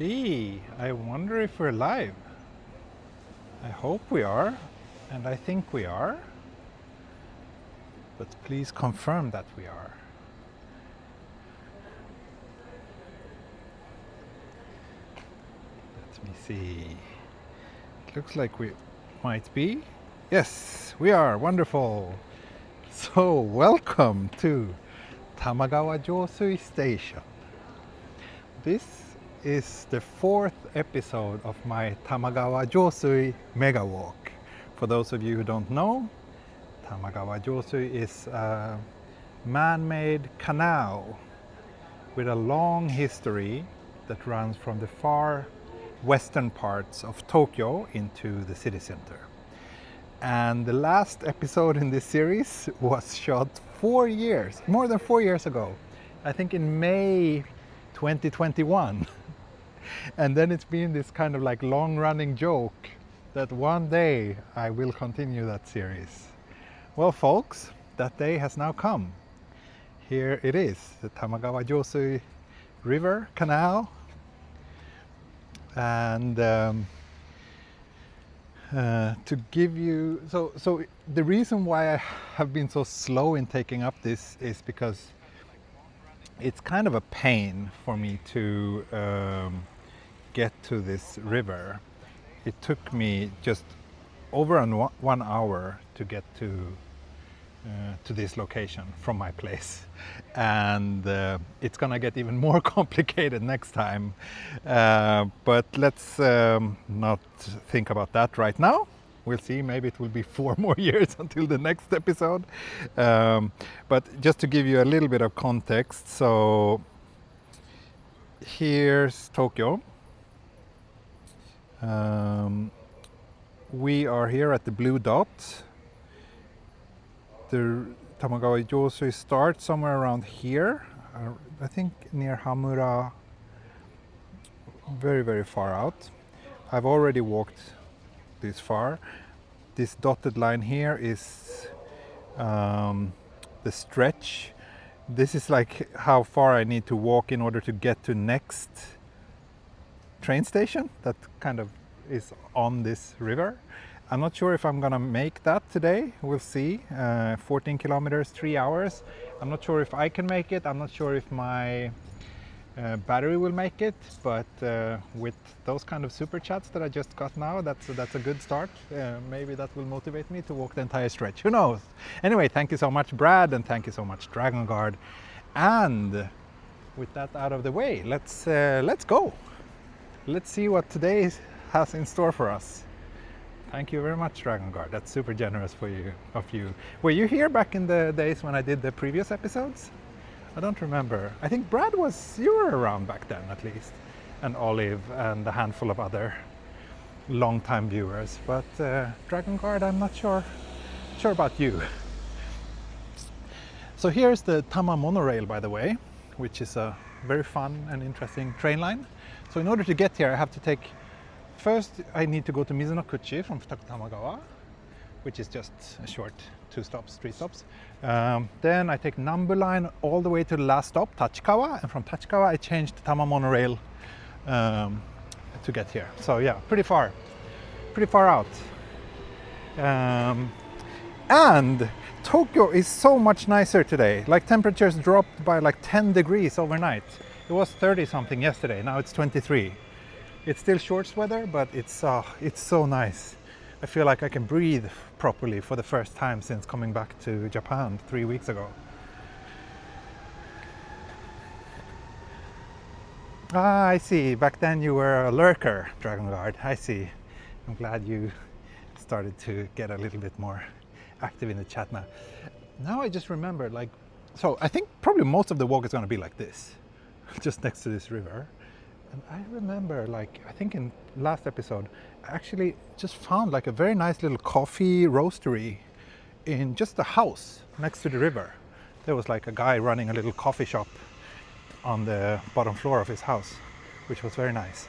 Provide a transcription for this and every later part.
see. I wonder if we're live. I hope we are, and I think we are. But please confirm that we are. Let me see. It looks like we might be. Yes, we are. Wonderful. So, welcome to Tamagawa Josui Station. This is the fourth episode of my Tamagawa Josui Megawalk. For those of you who don't know, Tamagawa Josui is a man-made canal with a long history that runs from the far western parts of Tokyo into the city center. And the last episode in this series was shot more than 4 years ago. I think in May 2021. And then it's been this kind of like long-running joke that one day I will continue that series. Well, folks, that day has now come. Here it is, the Tamagawa Josui River Canal. And to give you, so the reason why I have been so slow in taking up this is because it's kind of a pain for me to get to this river. It took me just over 1 hour to get to this location from my place, and it's gonna get even more complicated next time, but let's not think about that right now. We'll see, maybe it will be 4 more years until the next episode, but just to give you a little bit of context, so here's Tokyo. We are here at the blue dot. The Tamagawa Josui starts somewhere around here, I think near Hamura, very, very far out. I've already walked this far. This dotted line here is the stretch. This is like how far I need to walk in order to get to next train station that kind of is on this river. I'm not sure if I'm gonna make that today. We'll see. 14 kilometers, 3 hours. I'm not sure if I can make it. I'm not sure if my battery will make it, but with those kind of super chats that I just got now, that's a good start. Maybe that will motivate me to walk the entire stretch. Who knows? Anyway, thank you so much, Brad, and thank you so much, Dragon Guard. And with that out of the way, let's go. Let's see what today has in store for us. Thank you very much, Dragon Guard. That's super generous of you. Were you here back in the days when I did the previous episodes? I don't remember. I think Brad you were around back then at least, and Olive and a handful of other long-time viewers. But Dragon Guard, I'm not sure about you. So here's the Tama monorail, by the way, which is a very fun and interesting train line. So in order to get here, I have to take, first I need to go to Mizunokuchi from Tamagawa, which is just a short 3 stops. Then I take Nambu line all the way to the last stop, Tachikawa, and from Tachikawa I change to Tama monorail to get here. So yeah, pretty far out. And Tokyo is so much nicer today. Like temperatures dropped by like 10 degrees overnight. It was 30 something yesterday, now it's 23. It's still shorts weather, but it's so nice. I feel like I can breathe properly for the first time since coming back to Japan 3 weeks ago. Ah, I see. Back then you were a lurker, Dragon Guard. I see. I'm glad you started to get a little bit more active in the chat now. Now I just remembered, like, so I think probably most of the walk is going to be like this, just next to this river. And I remember, like, I think in last episode, I actually just found like a very nice little coffee roastery in just a house next to the river. There was like a guy running a little coffee shop on the bottom floor of his house, which was very nice.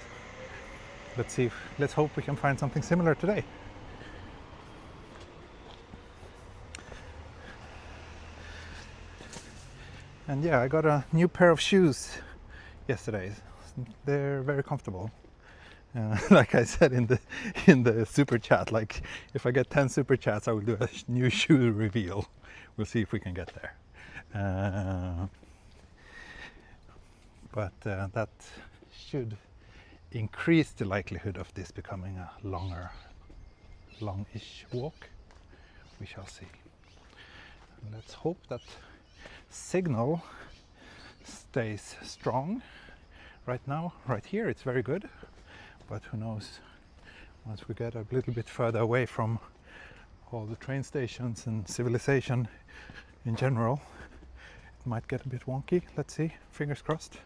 Let's hope we can find something similar today. And yeah, I got a new pair of shoes yesterday. they're very comfortable. Like I said in the super chat, like if I get 10 super chats, I will do a new shoe reveal. We'll see if we can get there. But that should increase the likelihood of this becoming a longish walk. We shall see. And let's hope that signal stays strong. Right now, right here, it's very good. But who knows, once we get a little bit further away from all the train stations and civilization in general, it might get a bit wonky. Let's see, fingers crossed.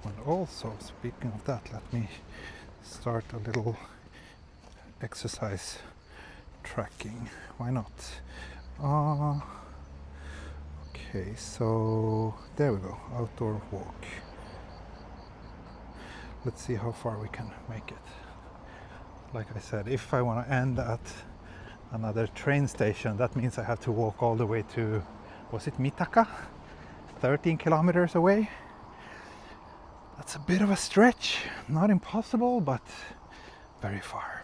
And also, speaking of that, let me start a little exercise tracking. Why not? Okay, so there we go, outdoor walk. Let's see how far we can make it. Like I said, if I want to end at another train station, that means I have to walk all the way to, was it Mitaka? 13 kilometers away. That's a bit of a stretch, not impossible, but very far.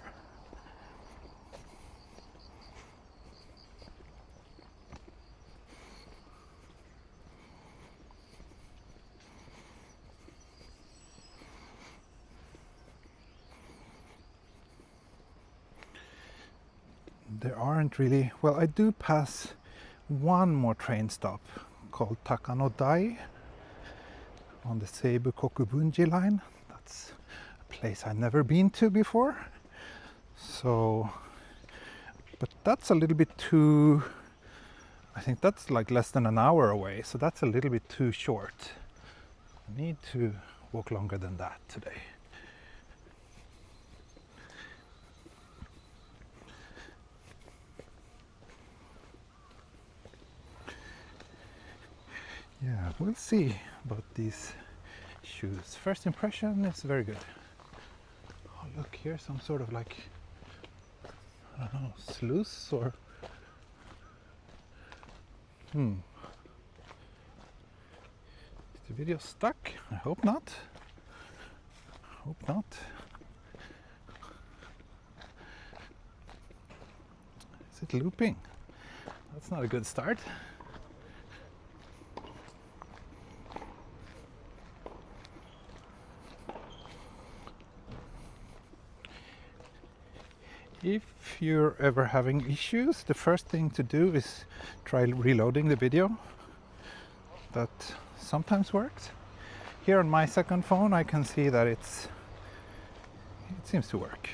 There aren't really, well, I do pass one more train stop called Takanodai on the Seibu-Kokubunji line. That's a place I've never been to before. So, but that's a little bit too, I think that's like less than an hour away, so that's a little bit too short. I need to walk longer than that today. Yeah, we'll see about these shoes. First impression is very good. Oh, look, here's some sort of like, I don't know, sluice or... Is the video stuck? I hope not. Hope not. Is it looping? That's not a good start. If you're ever having issues, the first thing to do is try reloading the video. That sometimes works. Here on my second phone I can see that it seems to work.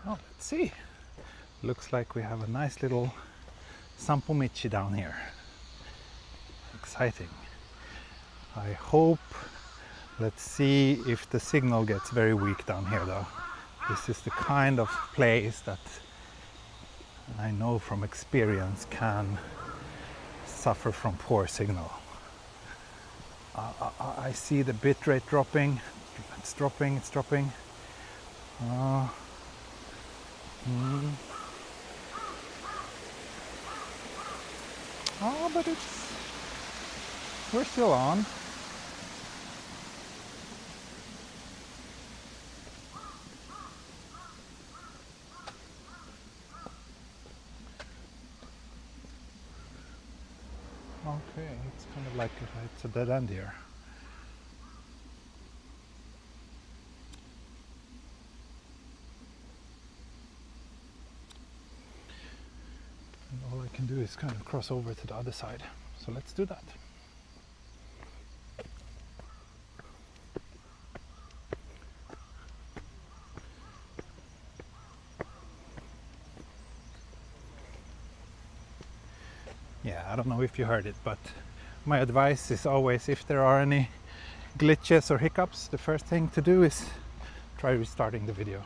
Oh, let's see. Looks like we have a nice little Sampomichi down here. Exciting. I hope, let's see if the signal gets very weak down here though. This is the kind of place that I know from experience can suffer from poor signal. I see the bitrate dropping. It's dropping, it's dropping. Oh, but we're still on. Okay, it's kind of like it's a dead end here. I can do is kind of cross over to the other side. So let's do that. Yeah, I don't know if you heard it, but my advice is always, if there are any glitches or hiccups, the first thing to do is try restarting the video.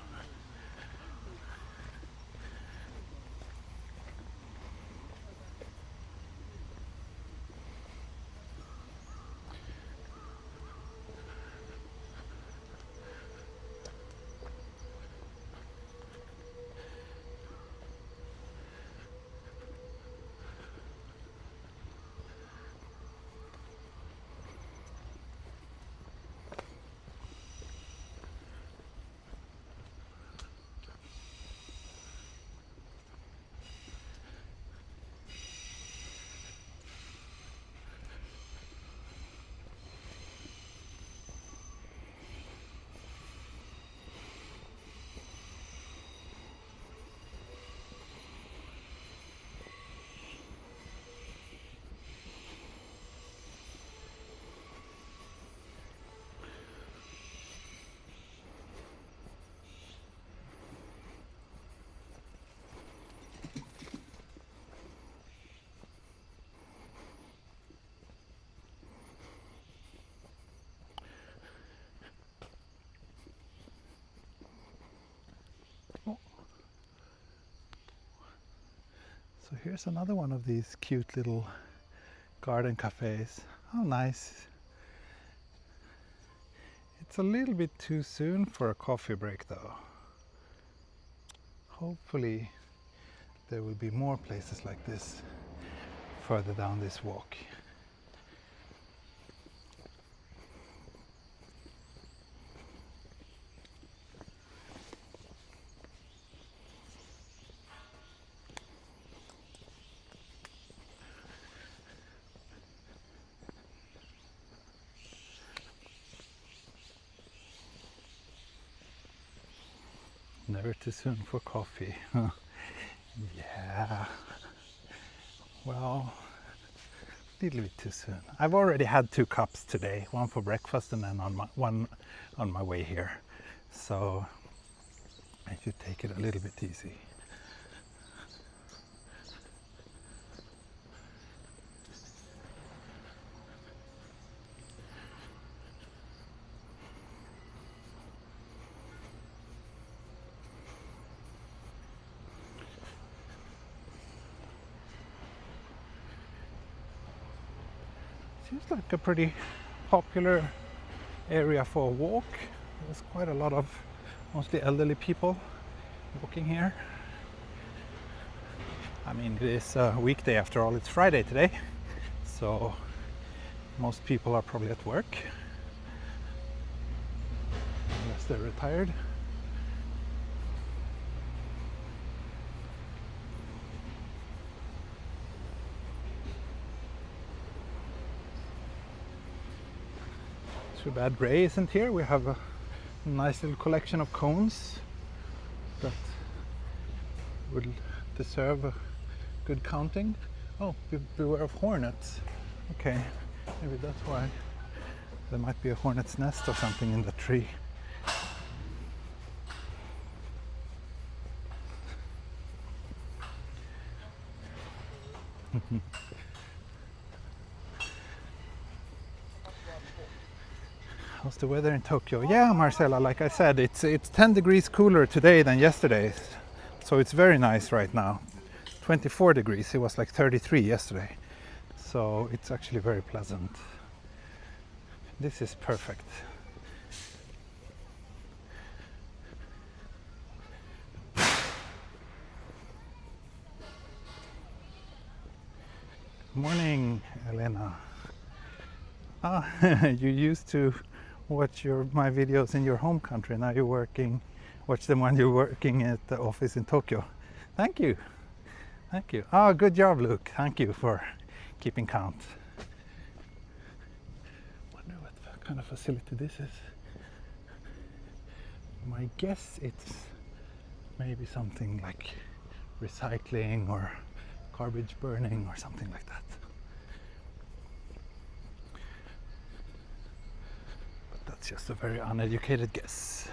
So here's another one of these cute little garden cafes. How nice. It's a little bit too soon for a coffee break though. Hopefully there will be more places like this further down this walk. Never too soon for coffee. Yeah. Well, a little bit too soon. I've already had 2 cups today, one for breakfast and then one on my way here. So I should take it a little bit easy. Seems like a pretty popular area for a walk. There's quite a lot of mostly elderly people walking here. I mean, it is a weekday after all, it's Friday today, so most people are probably at work, unless they're retired. Too bad Ray isn't here. We have a nice little collection of cones that would deserve a good counting. Oh, beware of hornets. Okay, maybe that's why. There might be a hornet's nest or something in the tree. How's the weather in Tokyo? Yeah, Marcella, like I said, it's 10 degrees cooler today than yesterday. So it's very nice right now. 24 degrees, it was like 33 yesterday. So it's actually very pleasant. This is perfect. Good morning, Elena. Ah, you used to watch my videos in your home country. Now you're watch them when you're working at the office in Tokyo. Thank you. Thank you. Ah, good job, Luke. Thank you for keeping count. Wonder what kind of facility this is. My guess it's maybe something like recycling or garbage burning or something like that. But that's just a very uneducated guess.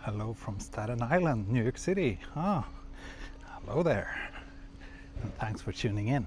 Hello from Staten Island, New York City. Ah, hello there. And thanks for tuning in.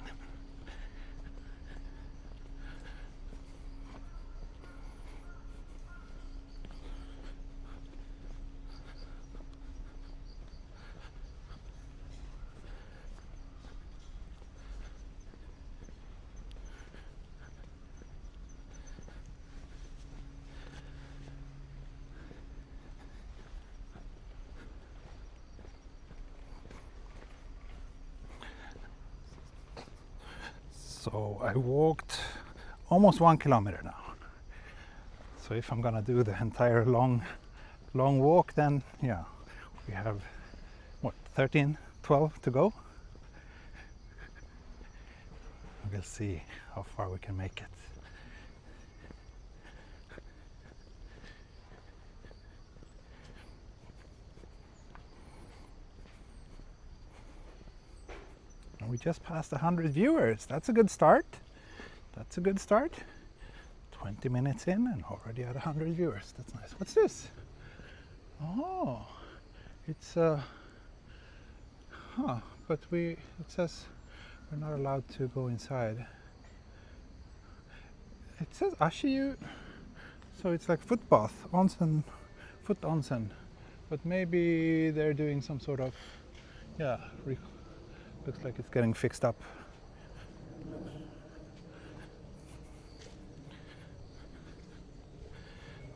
So I walked almost 1 kilometer now. So if I'm gonna do the entire long walk, then yeah, we have what, 13, 12 to go. We'll see how far we can make it. And we just passed 100 viewers. That's a good start. That's a good start. 20 minutes in and already at 100 viewers. That's nice. What's this? Oh, it's but it says we're not allowed to go inside. It says Ashiyu, so it's like foot bath, onsen, foot onsen. But maybe they're doing some sort of, yeah, looks like it's getting fixed up.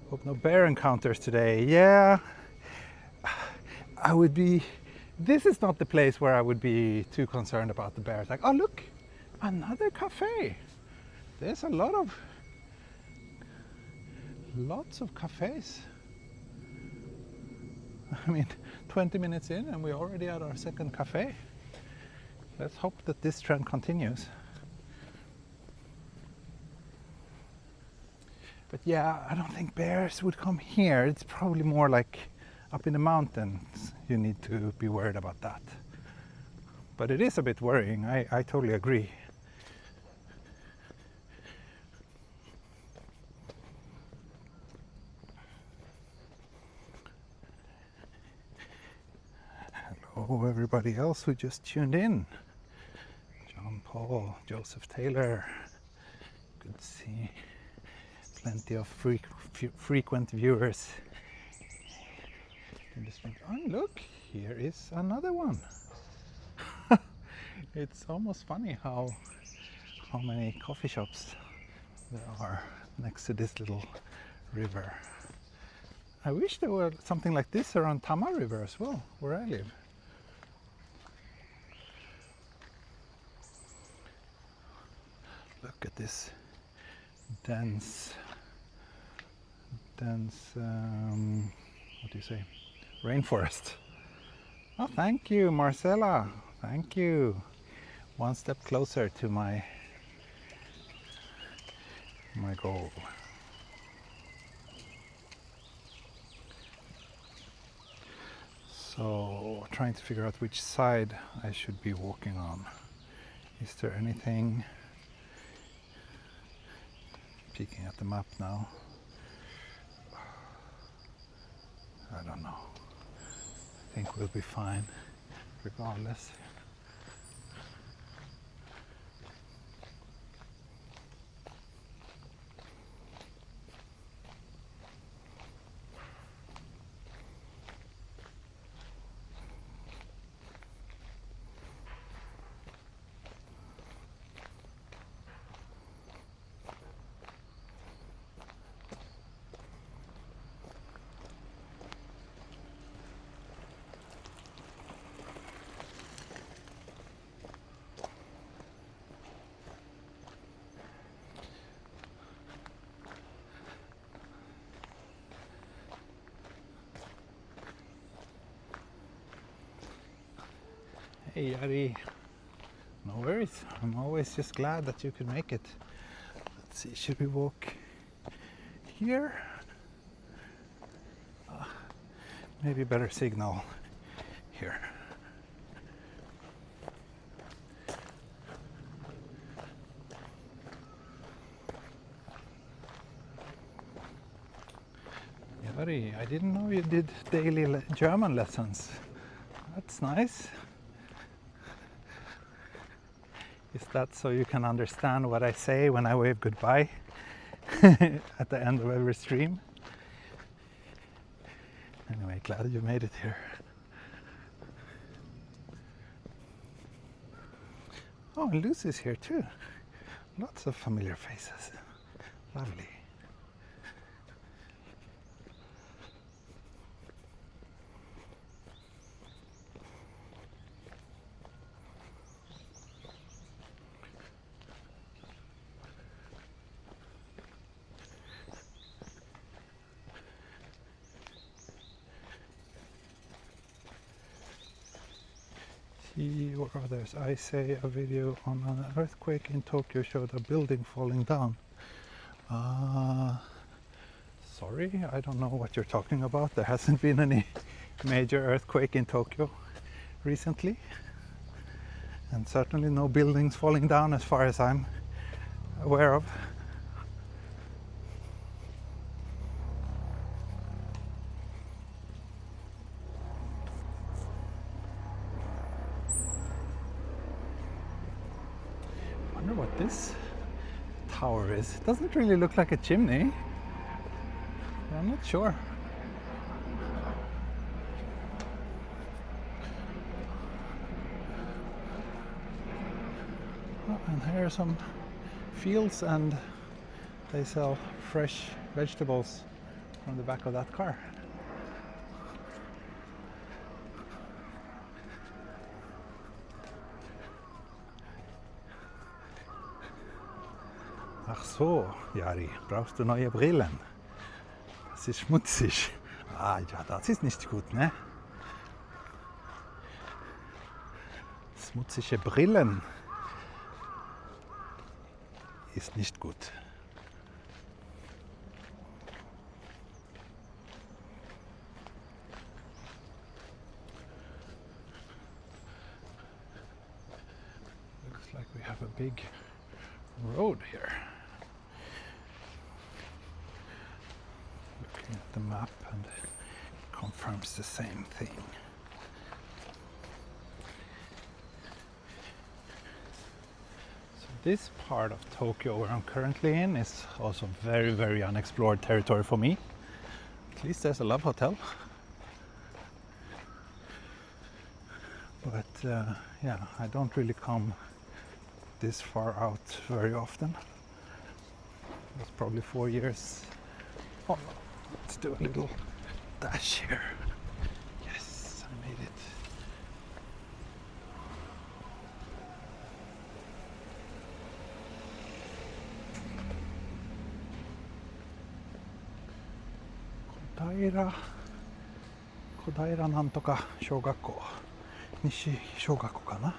Hope no bear encounters today. Yeah, I would be, this is not the place where I would be too concerned about the bears. Like, oh look, another cafe. There's lots of cafes. I mean, 20 minutes in and we're already at our second cafe. Let's hope that this trend continues. But yeah, I don't think bears would come here. It's probably more like up in the mountains. You need to be worried about that. But it is a bit worrying. I totally agree. Hello everybody else who just tuned in. John Paul, Joseph Taylor. Good to see plenty of frequent viewers. Oh look, here is another one. It's almost funny how many coffee shops there are next to this little river. I wish there were something like this around Tama River as well, where I live. Look at this dense, what do you say, rainforest. Oh, thank you, Marcella. Thank you. One step closer to my goal. So, trying to figure out which side I should be walking on. Is there anything? Peeking at the map now. I don't know. I think we'll be fine regardless. Hey Yari, no worries. I'm always just glad that you could make it. Let's see, should we walk here? Maybe better signal here. Yari, I didn't know you did daily German lessons. That's nice. Is that so you can understand what I say when I wave goodbye at the end of every stream? Anyway, glad you made it here. Oh, and Lucy's here too. Lots of familiar faces. Lovely. Or others. I say a video on an earthquake in Tokyo showed a building falling down. Sorry, I don't know what you're talking about. There hasn't been any major earthquake in Tokyo recently, and certainly no buildings falling down as far as I'm aware of. What this tower is. It doesn't really look like a chimney. I'm not sure. Oh, and here are some fields, and they sell fresh vegetables from the back of that car. Ach so, Jari, brauchst du neue Brillen? Das ist schmutzig. Ah ja, das ist nicht gut, ne? Schmutzige Brillen ist nicht gut. Looks like we have a big road here. Looking at the map, and it confirms the same thing. So this part of Tokyo where I'm currently in is also very, very unexplored territory for me. At least there's a love hotel. But yeah, I don't really come this far out very often. It was probably 4 years. Oh, let's do a little dash here. Yes, I made it. Kodaira nantoka shogakko. Nishi shogakko kana?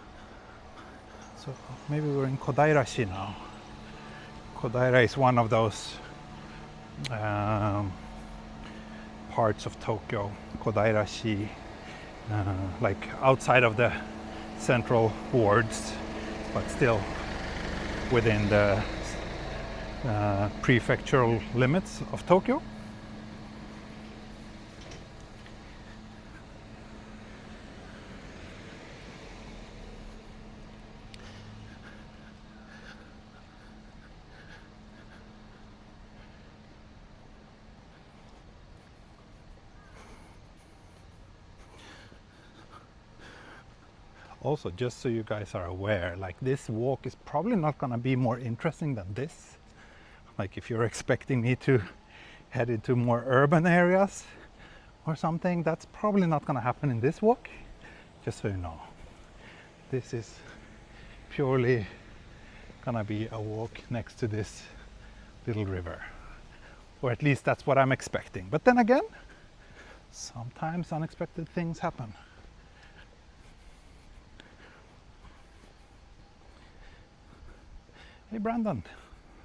So maybe we're in Kodairashi now. Kodaira is one of those parts of Tokyo. Kodairashi, like outside of the central wards, but still within the prefectural limits of Tokyo. Also, just so you guys are aware, like this walk is probably not going to be more interesting than this. Like if you're expecting me to head into more urban areas or something, that's probably not going to happen in this walk, just so you know. This is purely going to be a walk next to this little river, or at least that's what I'm expecting. But then again, sometimes unexpected things happen. Hey Brandon,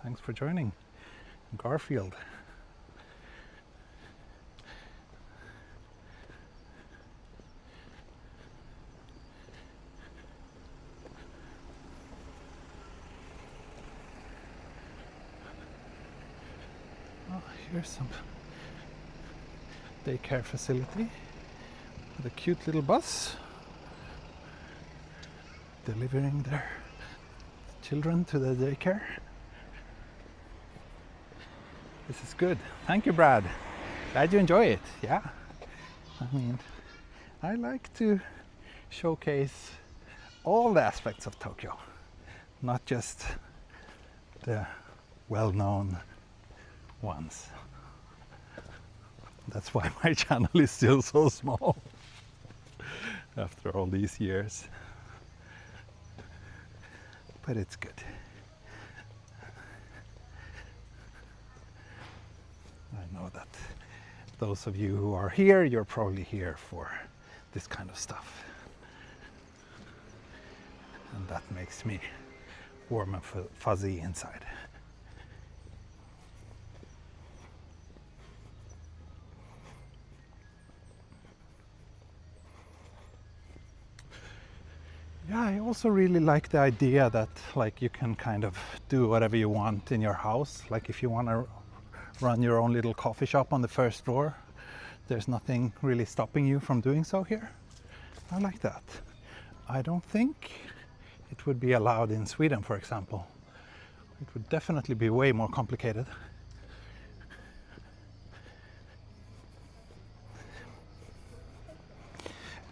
thanks for joining. Garfield. Oh, here's some daycare facility with a cute little bus delivering their children to the daycare. This is good. Thank you, Brad. Glad you enjoy it. Yeah. I mean, I like to showcase all the aspects of Tokyo, not just the well-known ones. That's why my channel is still so small after all these years. But it's good. I know that those of you who are here, you're probably here for this kind of stuff. And that makes me warm and fuzzy inside. Yeah, I also really like the idea that like you can kind of do whatever you want in your house. Like if you want to run your own little coffee shop on the first floor, there's nothing really stopping you from doing so here. I like that. I don't think it would be allowed in Sweden, for example. It would definitely be way more complicated.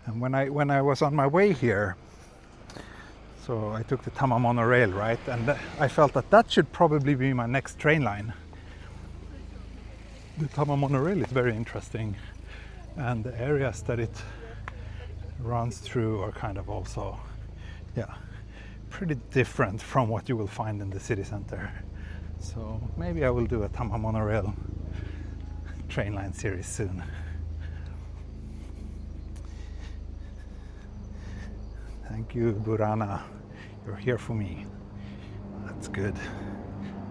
And when I was on my way here, so I took the Tama monorail, right? And I felt that should probably be my next train line. The Tama monorail is very interesting, and the areas that it runs through are kind of also, yeah, pretty different from what you will find in the city center. So maybe I will do a Tama monorail train line series soon. Thank you, Burana. You're here for me. That's good.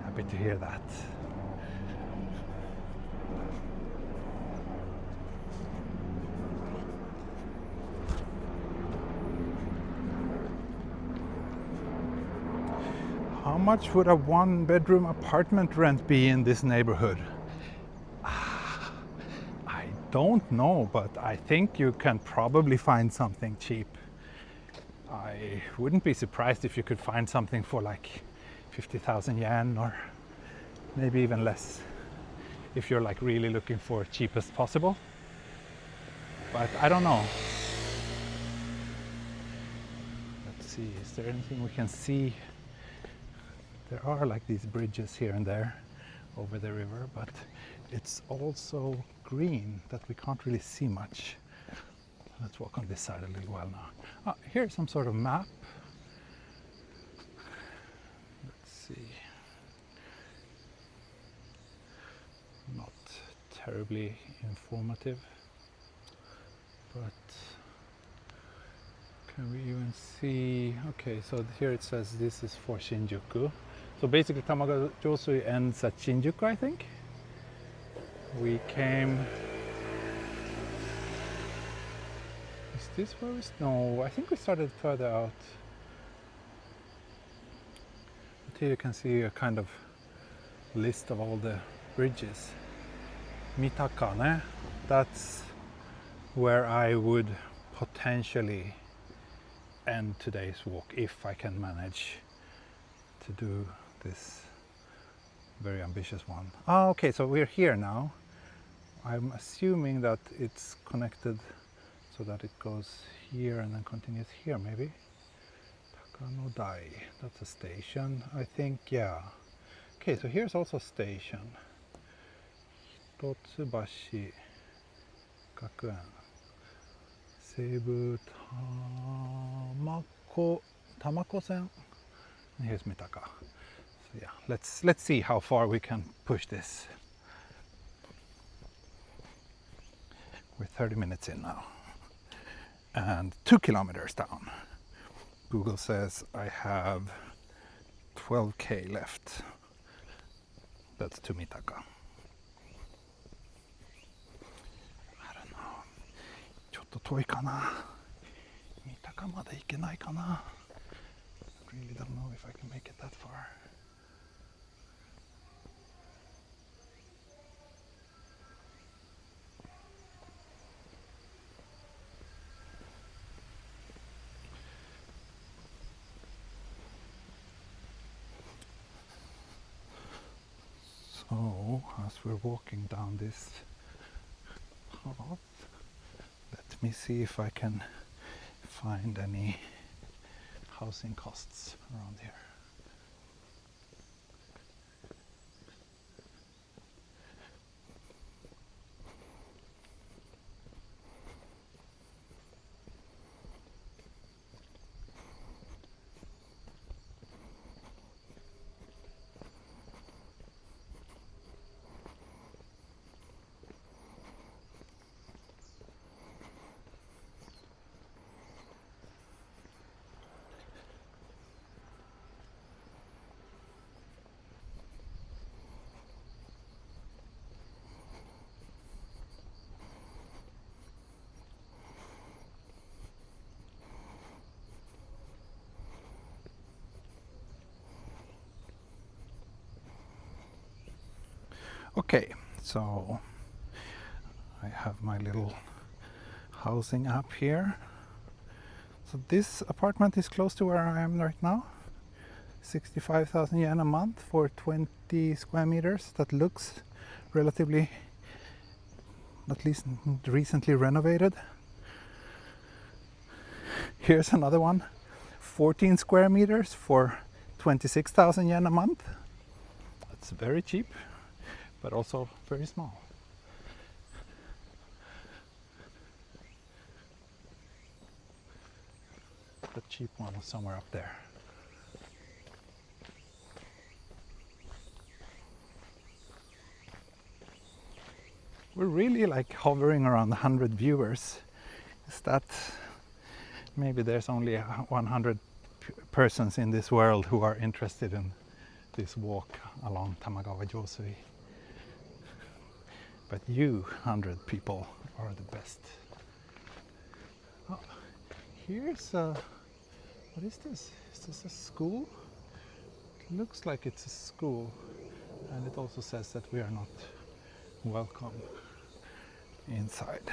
Happy to hear that. How much would a one-bedroom apartment rent be in this neighborhood? I don't know, but I think you can probably find something cheap. I wouldn't be surprised if you could find something for like 50,000 yen or maybe even less if you're like really looking for cheapest possible. But I don't know. Let's see, is there anything we can see? There are like these bridges here and there over the river, but it's also green that we can't really see much. Let's walk on this side a little while now. Here's some sort of map. Let's see. Not terribly informative, but can we even see? Okay, so here it says this is for Shinjuku. So basically Tamagawa Josui ends at Shinjuku, I think. We came... Is this where we... No, I think we started further out. But here you can see a kind of list of all the bridges. Mitaka, ne? That's where I would potentially end today's walk if I can manage to do this very ambitious one. Oh, okay, so we're here now. I'm assuming that it's connected so that it goes here and then continues here, maybe. Takanodai, that's a station, I think, yeah. Okay, so here's also a station. Hitotsubashi Gakuen. Seibu Tamako-sen. And here's Mitaka. So yeah, let's see how far we can push this. We're 30 minutes in now. And 2 kilometers down. Google says I have 12k left. That's to Mitaka. I don't know. ちょっと遠いかな。Mitaka まで行けないかな。Really don't know if I can make it that far. Oh, as we're walking down this path, let me see if I can find any housing costs around here. Okay, so I have my little housing app here. So this apartment is close to where I am right now. 65,000 yen a month for 20 square meters. That looks relatively, at least recently renovated. Here's another one, 14 square meters for 26,000 yen a month. That's very cheap, but also very small. The cheap one was somewhere up there. We're really like hovering around 100 viewers. Is that, maybe there's only 100 persons in this world who are interested in this walk along Tamagawa Josui. But you 100 people are the best. Oh, here's a, what is this? Is this a school? It looks like it's a school, and it also says that we are not welcome inside.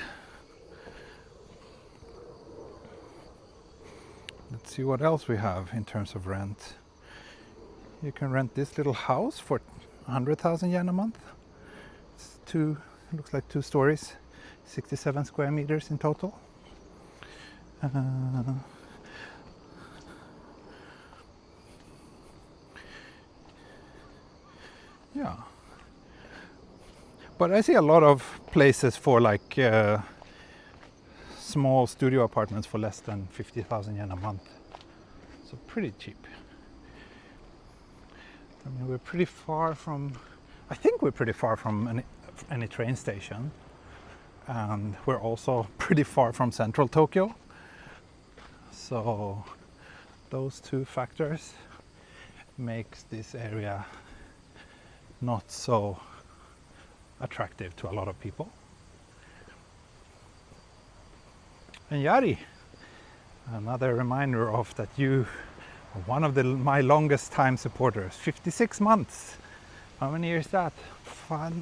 Let's see what else we have in terms of rent. You can rent this little house for 100,000 yen a month. It's looks like 2 stories, 67 square meters in total. Yeah. But I see a lot of places for like small studio apartments for less than 50,000 yen a month. So pretty cheap. I mean, we're pretty far from, I think we're pretty far from any train station. And we're also pretty far from central Tokyo. So those two factors makes this area not so attractive to a lot of people. And Yari, another reminder of that you are one of my longest time supporters. 56 months. How many years is that?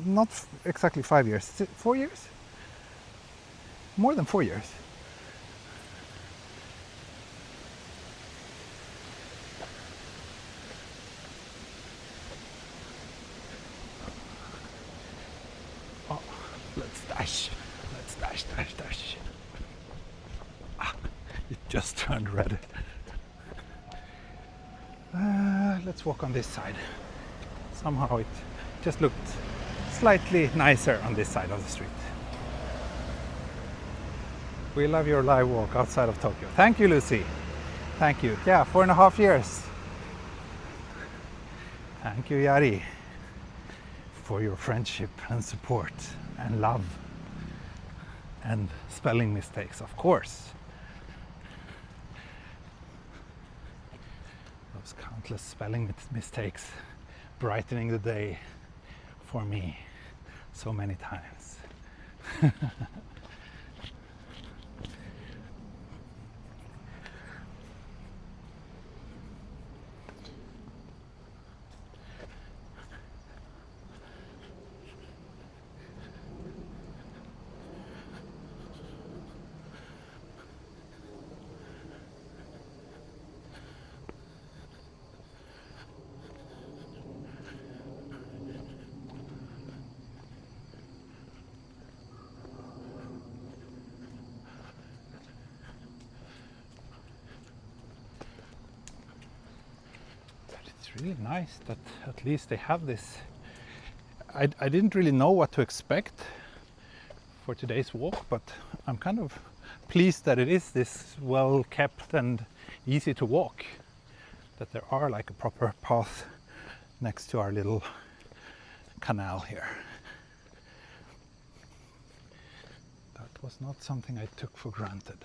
Not exactly 5 years. 4 years? More than 4 years. Oh, let's dash. Let's dash. Ah, it just turned red. Let's walk on this side. Somehow it just looked slightly nicer on this side of the street. We love your live walk outside of Tokyo. Thank you, Lucy. Thank you. Yeah, 4.5 years. Thank you, Yari, for your friendship and support and love and spelling mistakes, of course. Those countless spelling mistakes brightening the day for me so many times. It's really nice that at least they have this. I didn't really know what to expect for today's walk, but I'm kind of pleased that it is this well kept and easy to walk, that there are like a proper path next to our little canal here. That was not something I took for granted.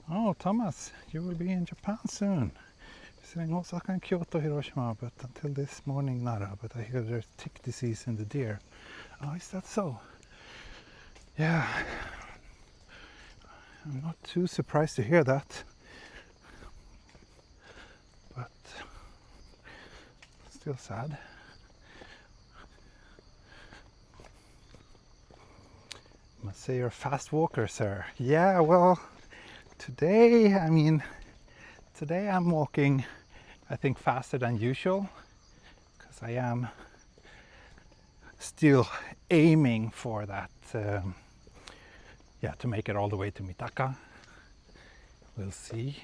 Oh, Thomas, you will be in Japan soon. Visiting Osaka and Kyoto, Hiroshima, but until this morning, Nara. But I hear there's tick disease in the deer. Oh, is that so? Yeah. I'm not too surprised to hear that. But still sad. Must say you're a fast walker, sir. Yeah, well, today I'm walking, I think, faster than usual, because I am still aiming for that, to make it all the way to Mitaka. We'll see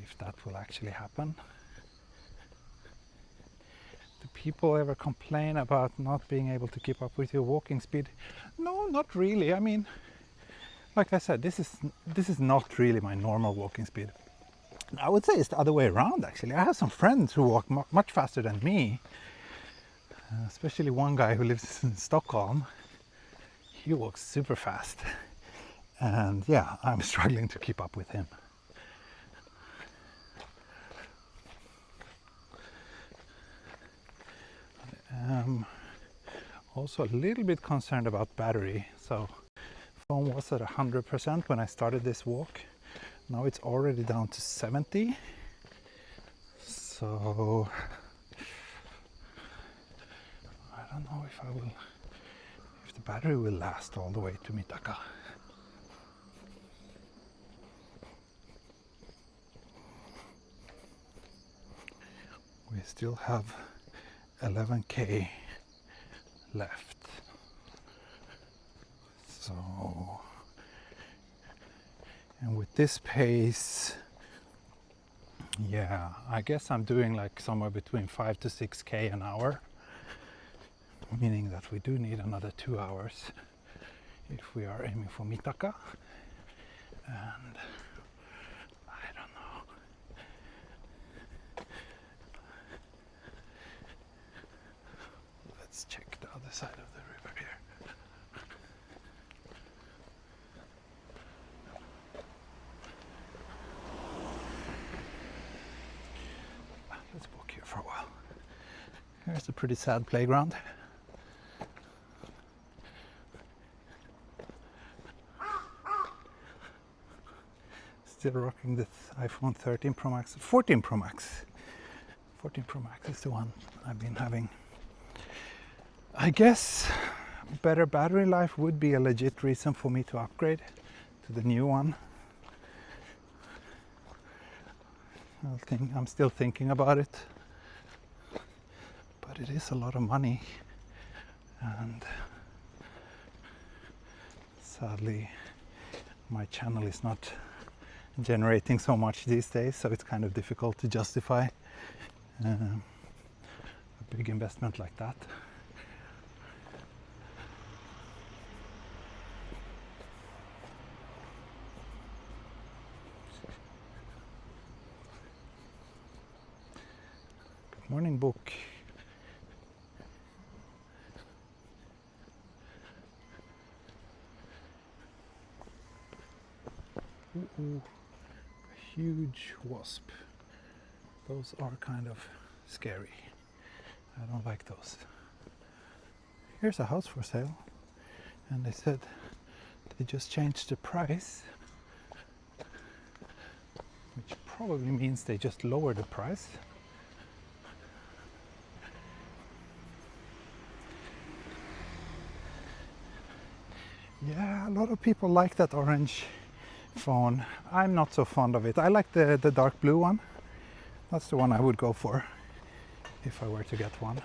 if that will actually happen. Do people ever complain about not being able to keep up with your walking speed? No, not really. I mean, like I said, this is not really my normal walking speed. I would say it's the other way around, actually. I have some friends who walk much faster than me, especially one guy who lives in Stockholm. He walks super fast, and yeah, I'm struggling to keep up with him. Also a little bit concerned about battery. So phone was at 100% when I started this walk. Now it's already down to 70. So I don't know if the battery will last all the way to Mitaka. We still have 11k left. So, and with this pace, yeah, I guess I'm doing like somewhere between 5 to 6k an hour, meaning that we do need another 2 hours if we are aiming for Mitaka. And I don't know. Let's check the other side of the river here. Let's walk here for a while. Here's a pretty sad playground. Still rocking this iPhone 13 Pro Max, 14 Pro Max. 14 Pro Max is the one I've been having. I guess better battery life would be a legit reason for me to upgrade to the new one. I'm still thinking about it, but it is a lot of money, and sadly my channel is not generating so much these days, so it's kind of difficult to justify a big investment like that. Good morning, book. Ooh, a huge wasp. Those are kind of scary. I don't like those. Here's a house for sale, and they said they just changed the price, which probably means they just lowered the price. Yeah, a lot of people like that orange phone. I'm not so fond of it. I like the dark blue one. That's the one I would go for. if I were to get one.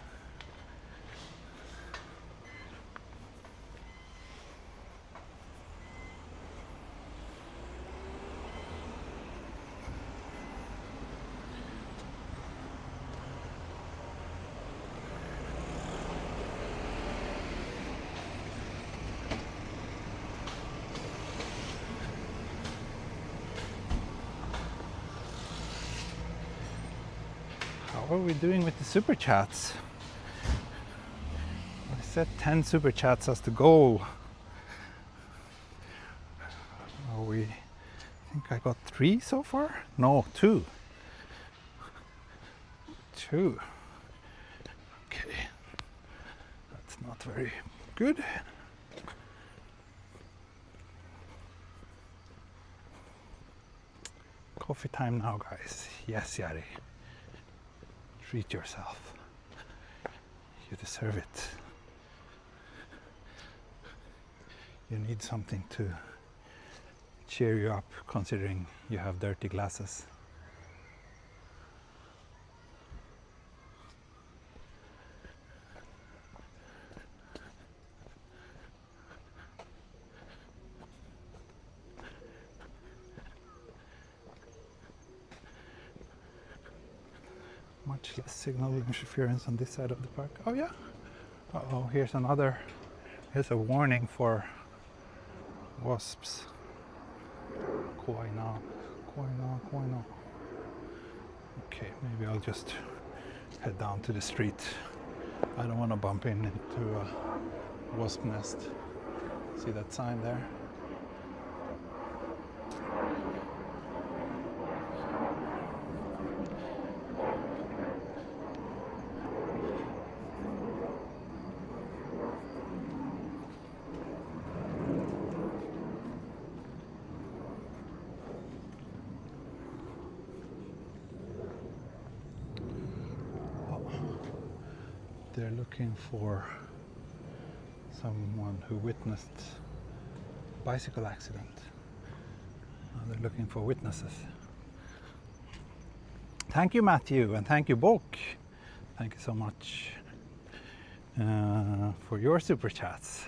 How are we doing with the super chats? I set 10 super chats as the goal. I think I got 3 so far? No, 2. 2. Okay, that's not very good. Coffee time now, guys. Yes, Yari. Treat yourself. You deserve it. You need something to cheer you up, considering you have dirty glasses. Much less signal interference on this side of the park. Oh yeah. Uh-oh, here's a warning for wasps. Koganei. Okay, maybe I'll just head down to the street. I don't want to bump into a wasp nest. See that sign there? They're looking for someone who witnessed a bicycle accident. Now they're looking for witnesses. Thank you, Matthew, and thank you, Bok. Thank you so much for your super chats.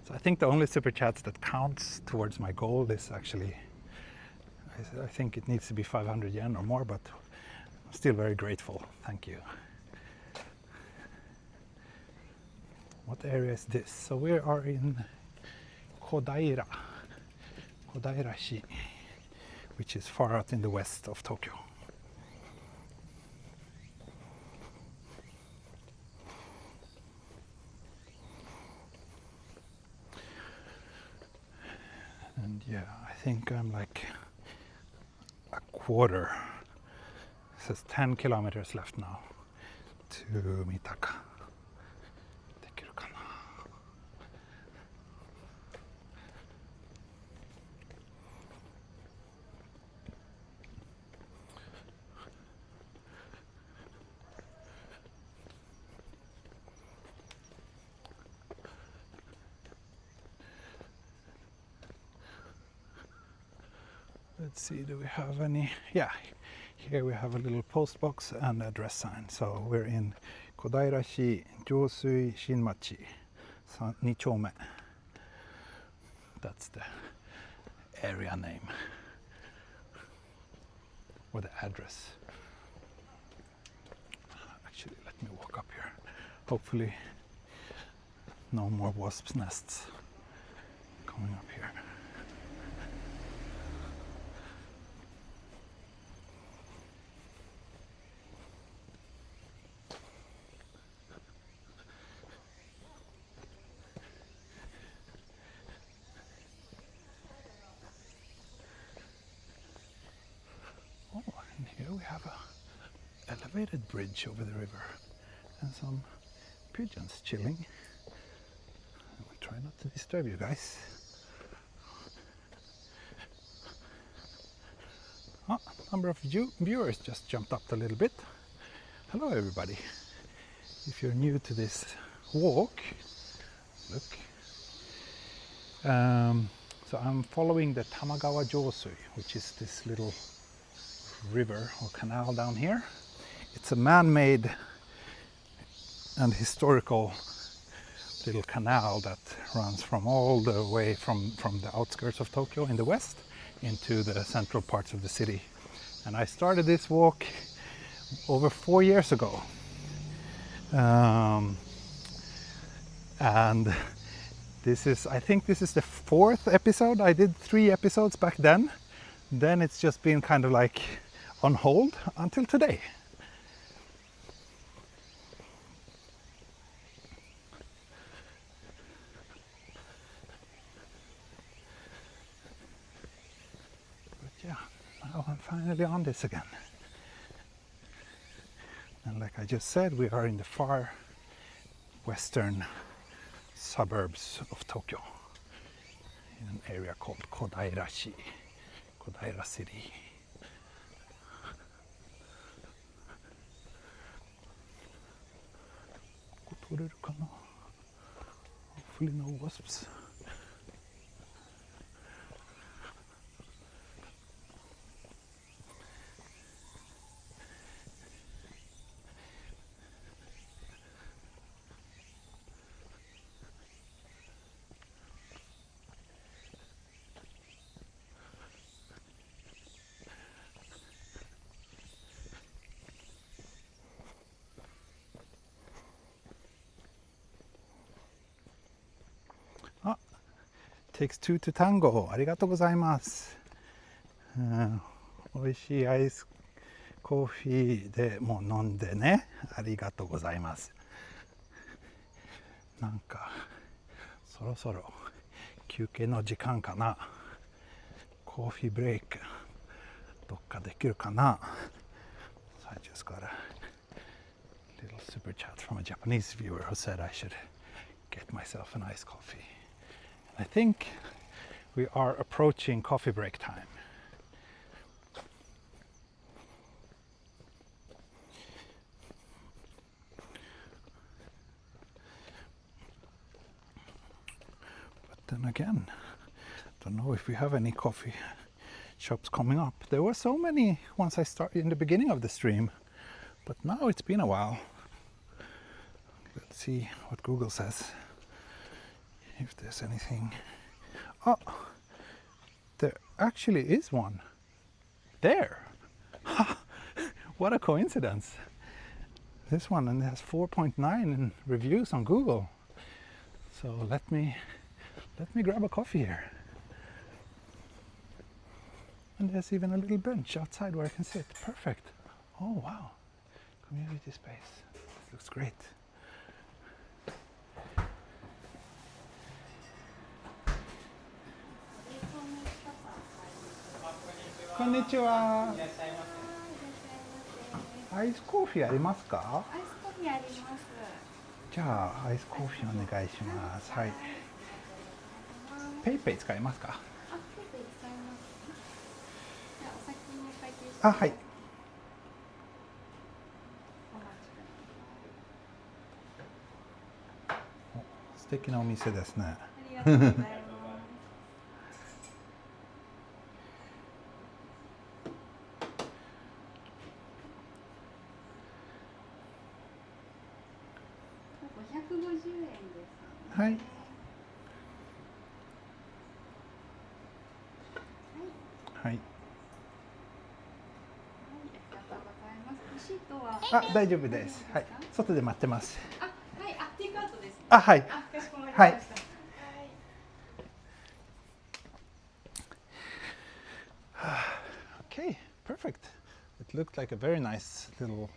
So I think the only super chats that counts towards my goal is actually, I think it needs to be 500 yen or more, but I'm still very grateful. Thank you. What area is this? So we are in Kodaira-shi, which is far out in the west of Tokyo. And yeah, I think I'm like a quarter. It says 10 kilometers left now to Mitaka. Let's see, do we have any? Yeah, here we have a little post box and address sign. So we're in Kodaira-shi, Josui, Shinmachi, 2丁目. That's the area name, or the address. Actually, let me walk up here. Hopefully no more wasps' nests coming up here. Here we have a elevated bridge over the river and some pigeons chilling. We'll try not to disturb you guys. Oh, number of viewers just jumped up a little bit. Hello everybody. If you're new to this walk, look. So I'm following the Tamagawa Josui, which is this little river or canal down here. It's a man-made and historical little canal that runs from all the way from the outskirts of Tokyo in the west into the central parts of the city. And I started this walk over 4 years ago. And I think this is the 4th episode. I did 3 episodes back then. Then it's just been kind of like on hold until today. But yeah, now I'm finally on this again. And like I just said, we are in the far western suburbs of Tokyo, in an area called Kodaira City. Hopefully no wasps. Takes 2 to tango. ありがとうございます。美味しいアイスコーヒーでも飲んでね。ありがとうございます。なんかそろそろ休憩の時間かな。コーヒーブレイクどっかできるかな。So I just got a little super chat from a Japanese viewer who said I should get myself an iced coffee. I think we are approaching coffee break time. But then again, I don't know if we have any coffee shops coming up. There were so many once I started in the beginning of the stream, but now it's been a while. Let's see what Google says. If there's anything. Oh, there actually is one. There. What a coincidence. This one, and it has 4.9 in reviews on Google. So let me grab a coffee here. And there's even a little bench outside where I can sit. Perfect. Oh wow. Community space. This looks great. Konnichiwa. アイスコーヒーありますか？アイスコーヒーあります。じゃあアイスコーヒーお願いします。はい。ペイペイ使いますか？あ、ペイペイ使います。じゃあお先にお会計して。あ、はい。お待ちください。素敵なお店ですね。ありがとうございます。550円です。はい。はい。ありがとうございます。レシートは。あ、大丈夫です。はい。外で待ってます。あ、はい、あ、テイクアウトですね。あ、はい。あ、かしこまりました。はい。Okay, perfect. It looked like a very nice little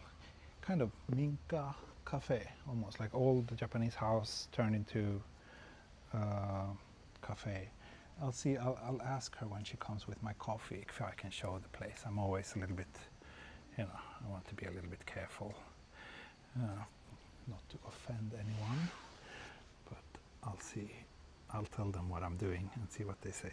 kind of minka cafe, almost like old Japanese house turned into cafe. I'll ask her when she comes with my coffee if I can show the place. I'm always a little bit, I want to be a little bit careful, not to offend anyone, but I'll tell them what I'm doing and see what they say.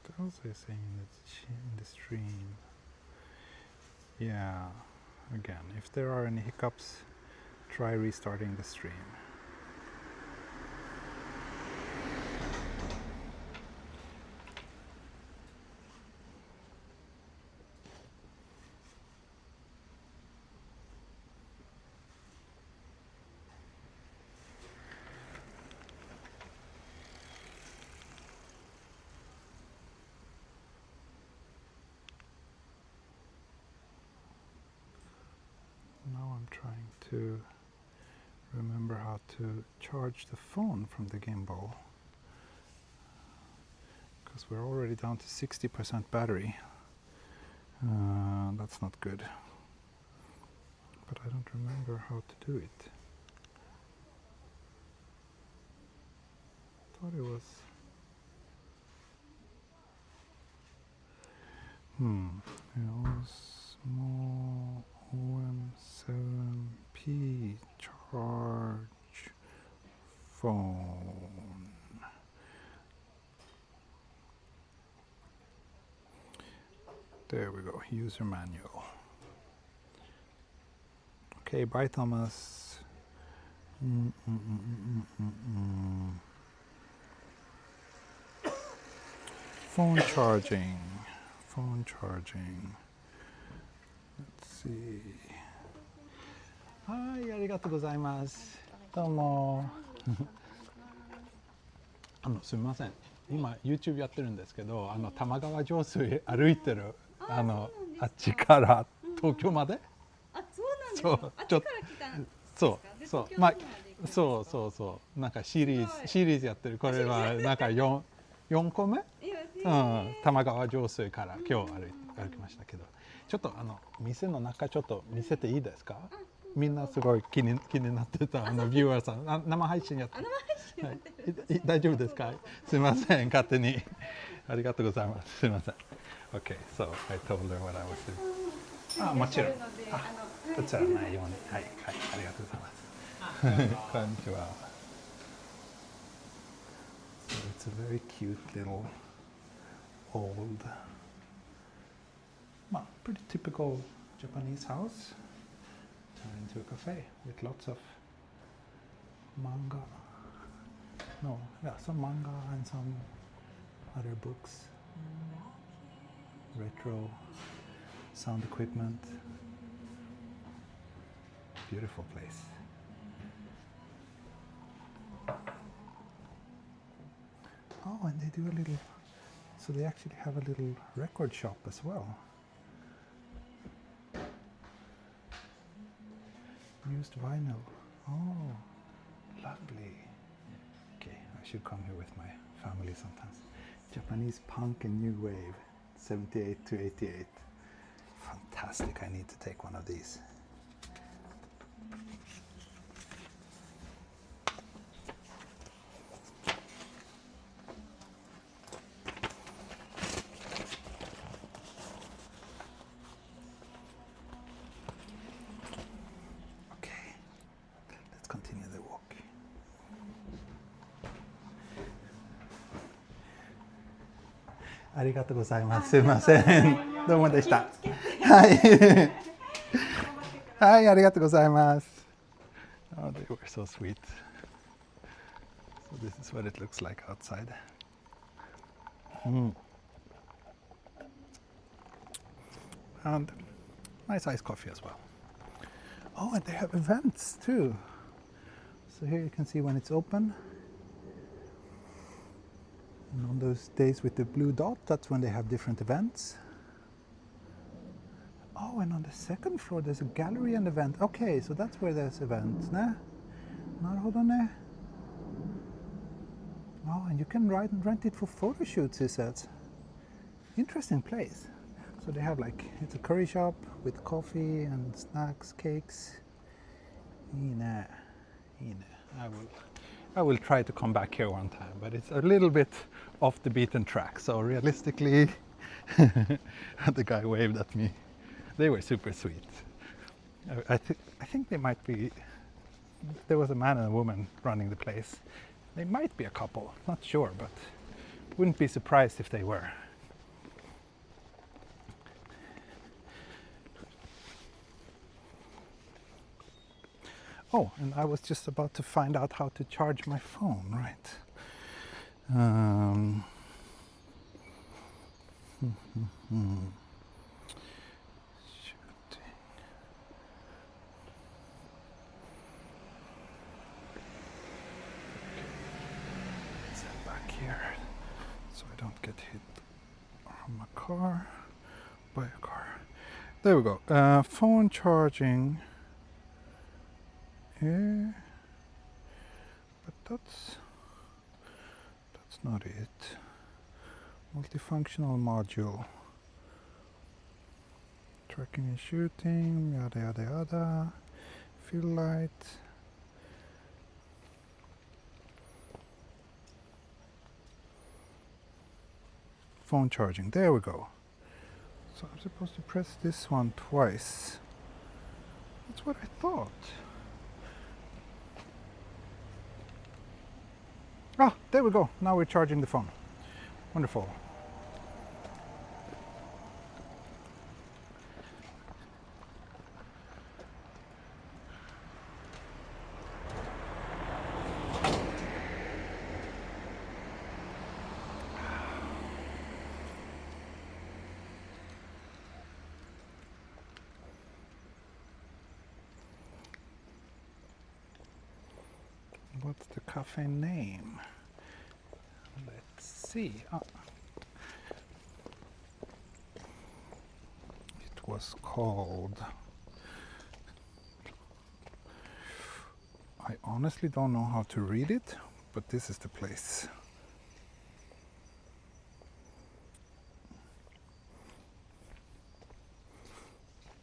What else are you saying in the stream? Yeah, again, if there are any hiccups, try restarting the stream. to remember how to charge the phone from the gimbal, because we're already down to 60% battery. That's not good, but I don't remember how to do it. I thought it was small OM7P charge phone. There we go, user manual. Okay, bye Thomas. Phone charging. Phone charging. Let's see. はい、ありがとうございます。どうも。すみません。今 YouTube やってるんですけど、玉川上水歩いてるあっちから東京まで。あ、そうなんですか。あっちから来たんですか。そうまあそうなんかシリーズやってる。これはなんか4個目。玉川上水から今日歩きましたけど、ちょっと店の中ちょっと見せていいですか？みんなすごい気になってたビューアーさん、生配信やってる。大丈夫ですか？すみません、勝手に。ありがとうございます。すみません。Okay, so I told her what I was doing. もちろん。映らないように。はい、ありがとうございます。こんにちは。So it's a very cute little old, pretty typical Japanese house turned into a cafe with lots of manga. Some manga and some other books. Retro sound equipment. Beautiful place. Oh, and they do a little, so they actually have a little record shop as well. Used vinyl. Oh, lovely. Okay, I should come here with my family sometimes. Japanese punk and new wave, 78 to 88. Fantastic, I need to take one of these. Continue the walk. ありがとうございます。すいません。どうもでした。はい。はい、ありがとうございます。Oh, they were so sweet. So this is what it looks like outside. And nice iced coffee as well. Oh, and they have events too. So here you can see when it's open. And on those days with the blue dot, that's when they have different events. Oh, and on the second floor there's a gallery and event. Okay, so that's where there's events. Ne? なるほどね. Oh, and you can rent it for photo shoots, he says. Interesting place. So they have it's a curry shop with coffee and snacks, cakes. いいね. I will try to come back here one time, but it's a little bit off the beaten track. So realistically, the guy waved at me. They were super sweet. I think they might be. There was a man and a woman running the place. They might be a couple, not sure, but wouldn't be surprised if they were. Oh, and I was just about to find out how to charge my phone, right? Shooting. Set back here so I don't get hit from a car, by a car. There we go. Phone charging. here, but that's not it. Multifunctional module. Tracking and shooting, yada yada yada. Fill light. Phone charging, there we go. So I'm supposed to press this one twice. That's what I thought. Ah, there we go. Now we're charging the phone. Wonderful. What's the cafe name? Let's see. Ah. It was called... I honestly don't know how to read it, but this is the place.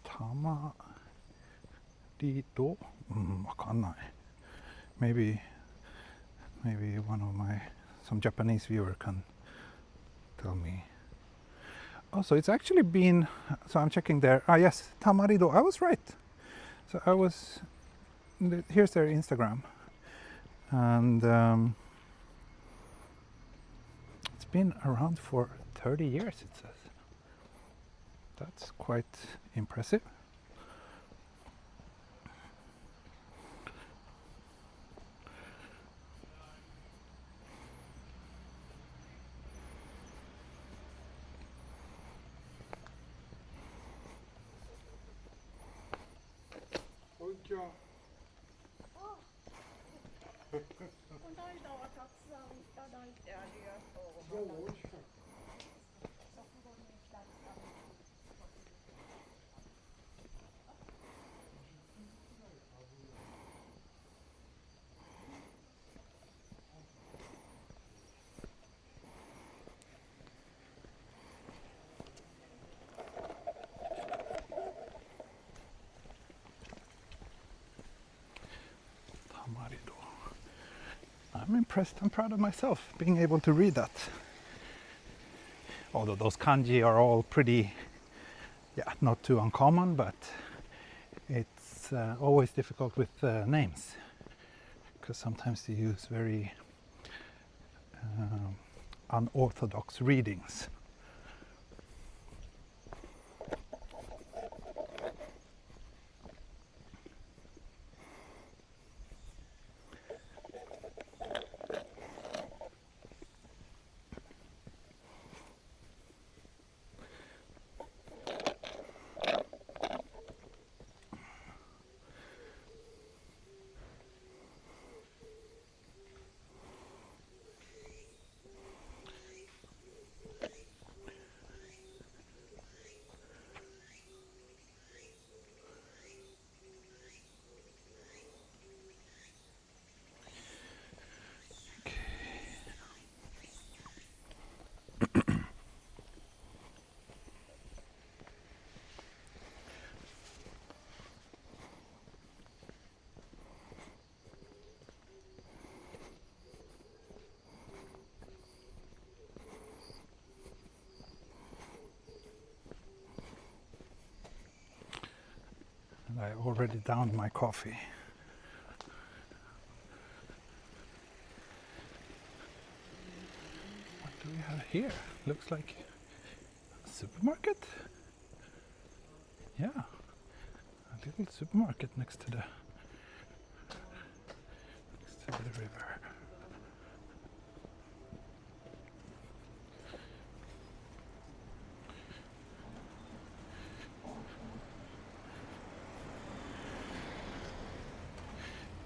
Tamagawa? わかんない. Maybe some Japanese viewer can tell me. Oh, so it's actually been, so I'm checking there. Ah, yes, Tamarido. I was right. So here's their Instagram. And it's been around for 30 years, it says. That's quite impressive. I'm impressed. I'm proud of myself being able to read that. Although those kanji are all pretty, not too uncommon, but it's always difficult with names because sometimes they use very unorthodox readings. I already downed my coffee. What do we have here? Looks like a supermarket? Yeah, a little supermarket next to the river.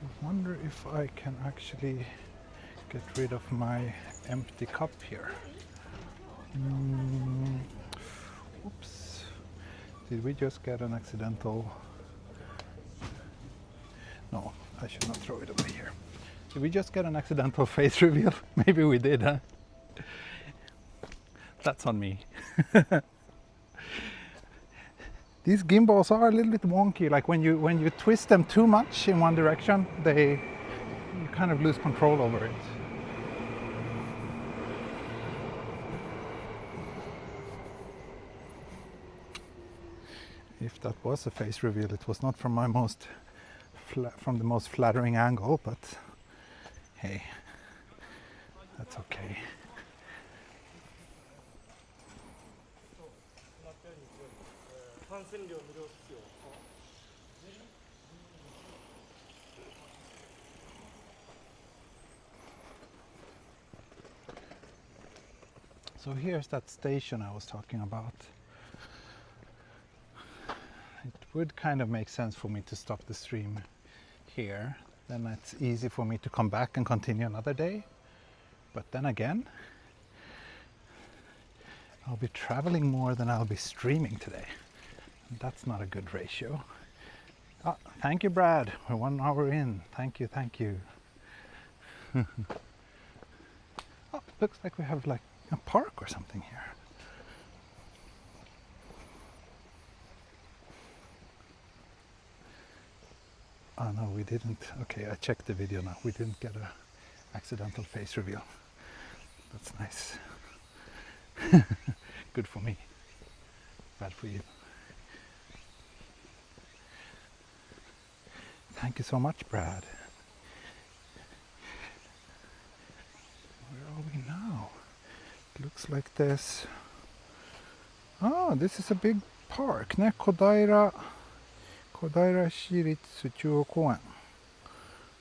I wonder if I can actually get rid of my empty cup here. Oops. Did we just get an accidental? No, I should not throw it away here. Did we just get an accidental face reveal? Maybe we did, huh? That's on me. These gimbals are a little bit wonky. Like when you twist them too much in one direction, you kind of lose control over it. If that was a face reveal, it was not from from the most flattering angle, but hey, that's okay. So here's that station I was talking about. It would kind of make sense for me to stop the stream here. Then it's easy for me to come back and continue another day. But then again, I'll be traveling more than I'll be streaming today. And that's not a good ratio. Oh, thank you, Brad. We're 1 hour in. Thank you, thank you. Oh, looks like we have like a park or something here. Oh no, we didn't. Okay, I checked the video now. We didn't get a accidental face reveal. That's nice. Good for me. Bad for you. Thank you so much, Brad. Where are we now? It looks like this. Ah, this is a big park, ne? Kodaira Shiritsu Chuo Koen.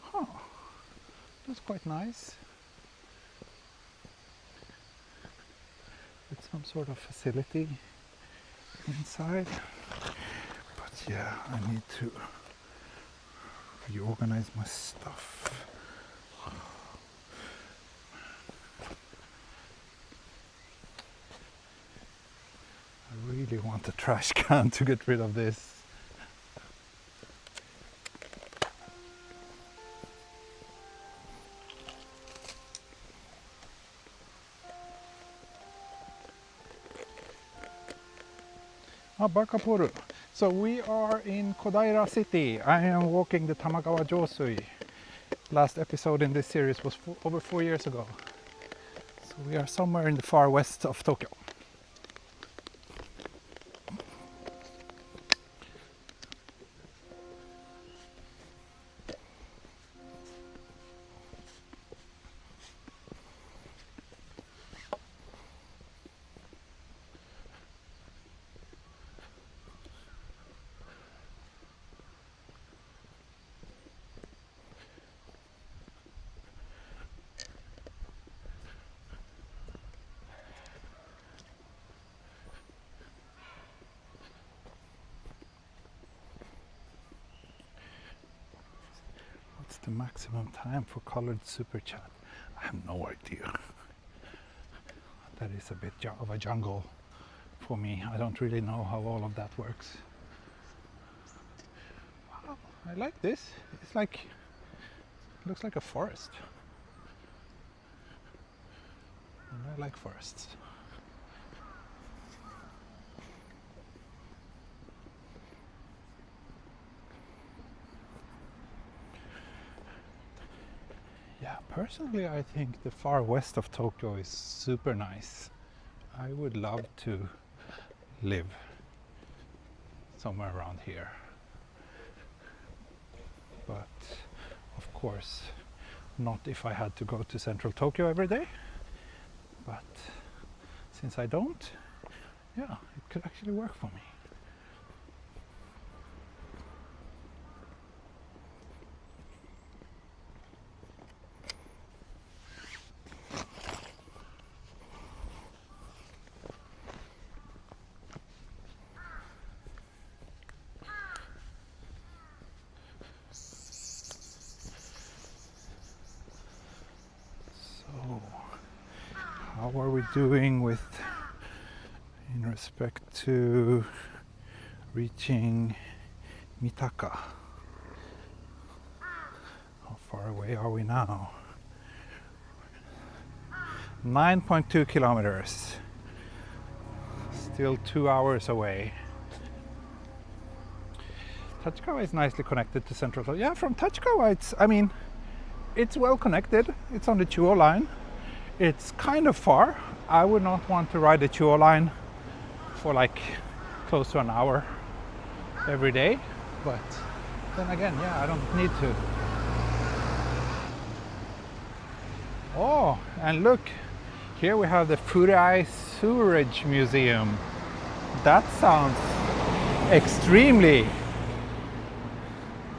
Huh. That's quite nice. With some sort of facility inside. But yeah, I need to reorganize my stuff. I really want a trash can to get rid of this. Bakaporu. So we are in Kodaira City. I am walking the Tamagawa Josui. Last episode in this series was over 4 years ago. So we are somewhere in the far west of Tokyo. The maximum time for colored super chat? I have no idea. That is a bit of a jungle for me. I don't really know how all of that works. Wow, I like this. It's like, it looks like a forest. And I like forests. Yeah, personally I think the far west of Tokyo is super nice. I would love to live somewhere around here. But of course not if I had to go to central Tokyo every day. But since I don't, yeah, it could actually work for me. How are we doing in respect to reaching Mitaka? far away are we now? 9.2 kilometers. Still 2 hours away. Tachikawa is nicely connected to Central. Yeah, from Tachikawa it's well connected. It's on the Chuo line. It's kind of far. I would not want to ride the Chuo line for like close to an hour every day, but then again, yeah, I don't need to. Oh, and look, here we have the Furai Sewerage Museum. That sounds extremely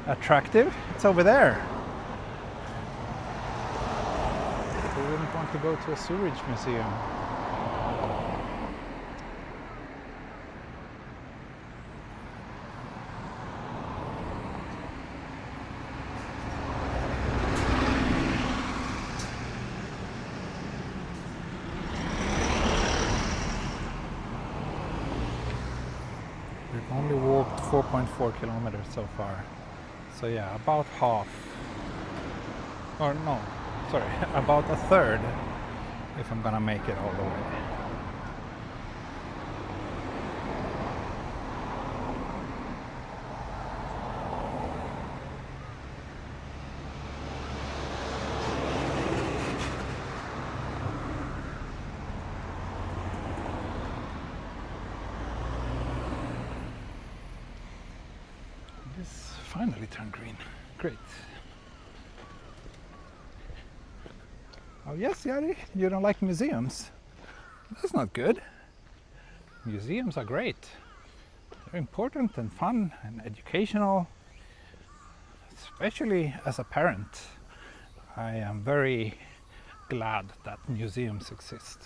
attractive. It's over there. We wouldn't want to go to a sewage museum. We've only walked 4.4 kilometers so far. So yeah, about half. Or no, sorry, about a third if I'm gonna make it all the way. This finally turned green. Great. Oh yes, Yari, you don't like museums? That's not good. Museums are great. They're important and fun and educational. Especially as a parent, I am very glad that museums exist.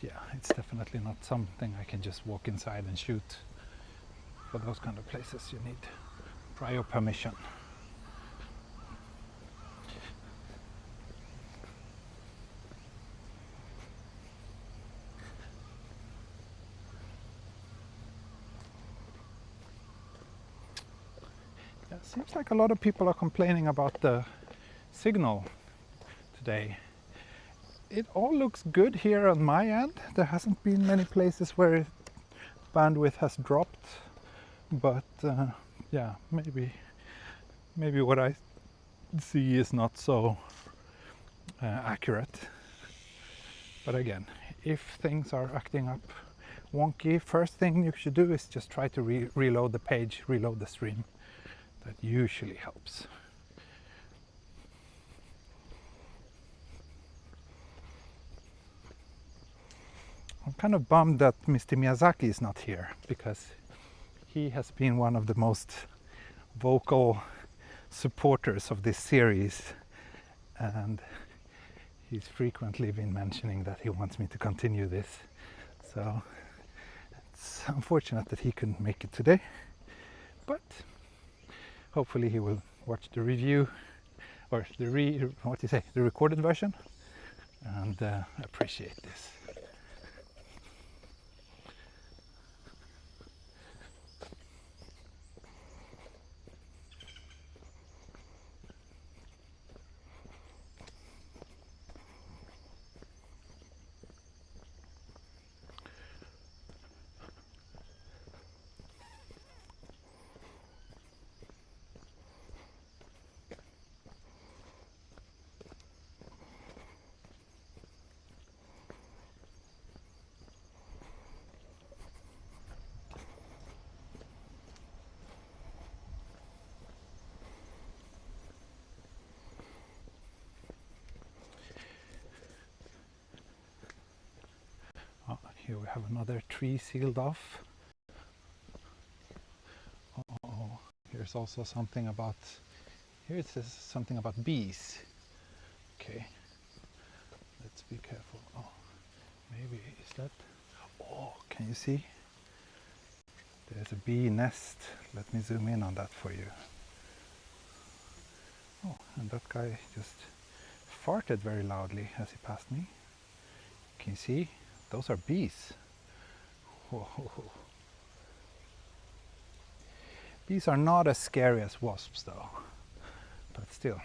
Yeah, it's definitely not something I can just walk inside and shoot. For those kind of places you need prior permission. Yeah, it seems like a lot of people are complaining about the signal today. It all looks good here on my end. There hasn't been many places where bandwidth has dropped, but yeah, maybe what I see is not so accurate. But again, if things are acting up wonky, first thing you should do is just try to reload the page, reload the stream. That usually helps. I'm kind of bummed that Mr. Miyazaki is not here, because he has been one of the most vocal supporters of this series, and he's frequently been mentioning that he wants me to continue this. So it's unfortunate that he couldn't make it today, but hopefully he will watch the review, or the recorded version, and appreciate this. Here we have another tree sealed off. Oh, here's also something about, here it says something about bees. Okay, let's be careful. Oh, maybe, is that, oh, can you see? There's a bee nest. Let me zoom in on that for you. Oh, and that guy just farted very loudly as he passed me. Can you see? Those are bees. Whoa. Bees are not as scary as wasps though, but still.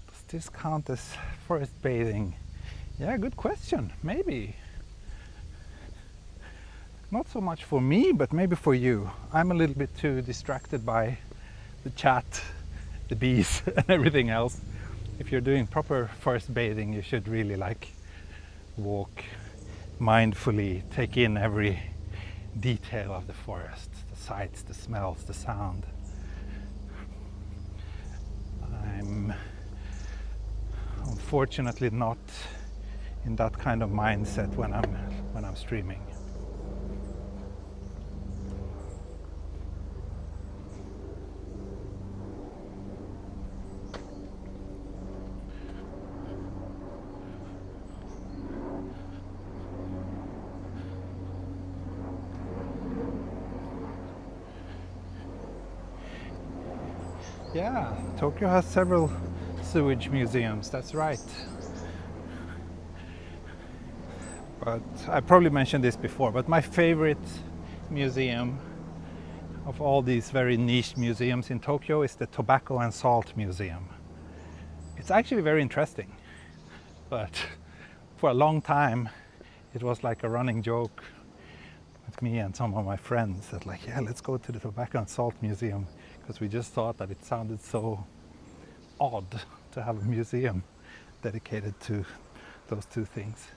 Does this count as forest bathing? Yeah, good question. Maybe. Not so much for me, but maybe for you. I'm a little bit too distracted by the chat, the bees, and everything else. If you're doing proper forest bathing, you should really like walk mindfully, take in every detail of the forest, the sights, the smells, the sound. I'm unfortunately not in that kind of mindset when I'm streaming. Yeah, Tokyo has several sewage museums, that's right. But I probably mentioned this before, but my favorite museum of all these very niche museums in Tokyo is the Tobacco and Salt Museum. It's actually very interesting, but for a long time it was like a running joke with me and some of my friends that like, yeah, let's go to the Tobacco and Salt Museum, because we just thought that it sounded so odd to have a museum dedicated to those two things.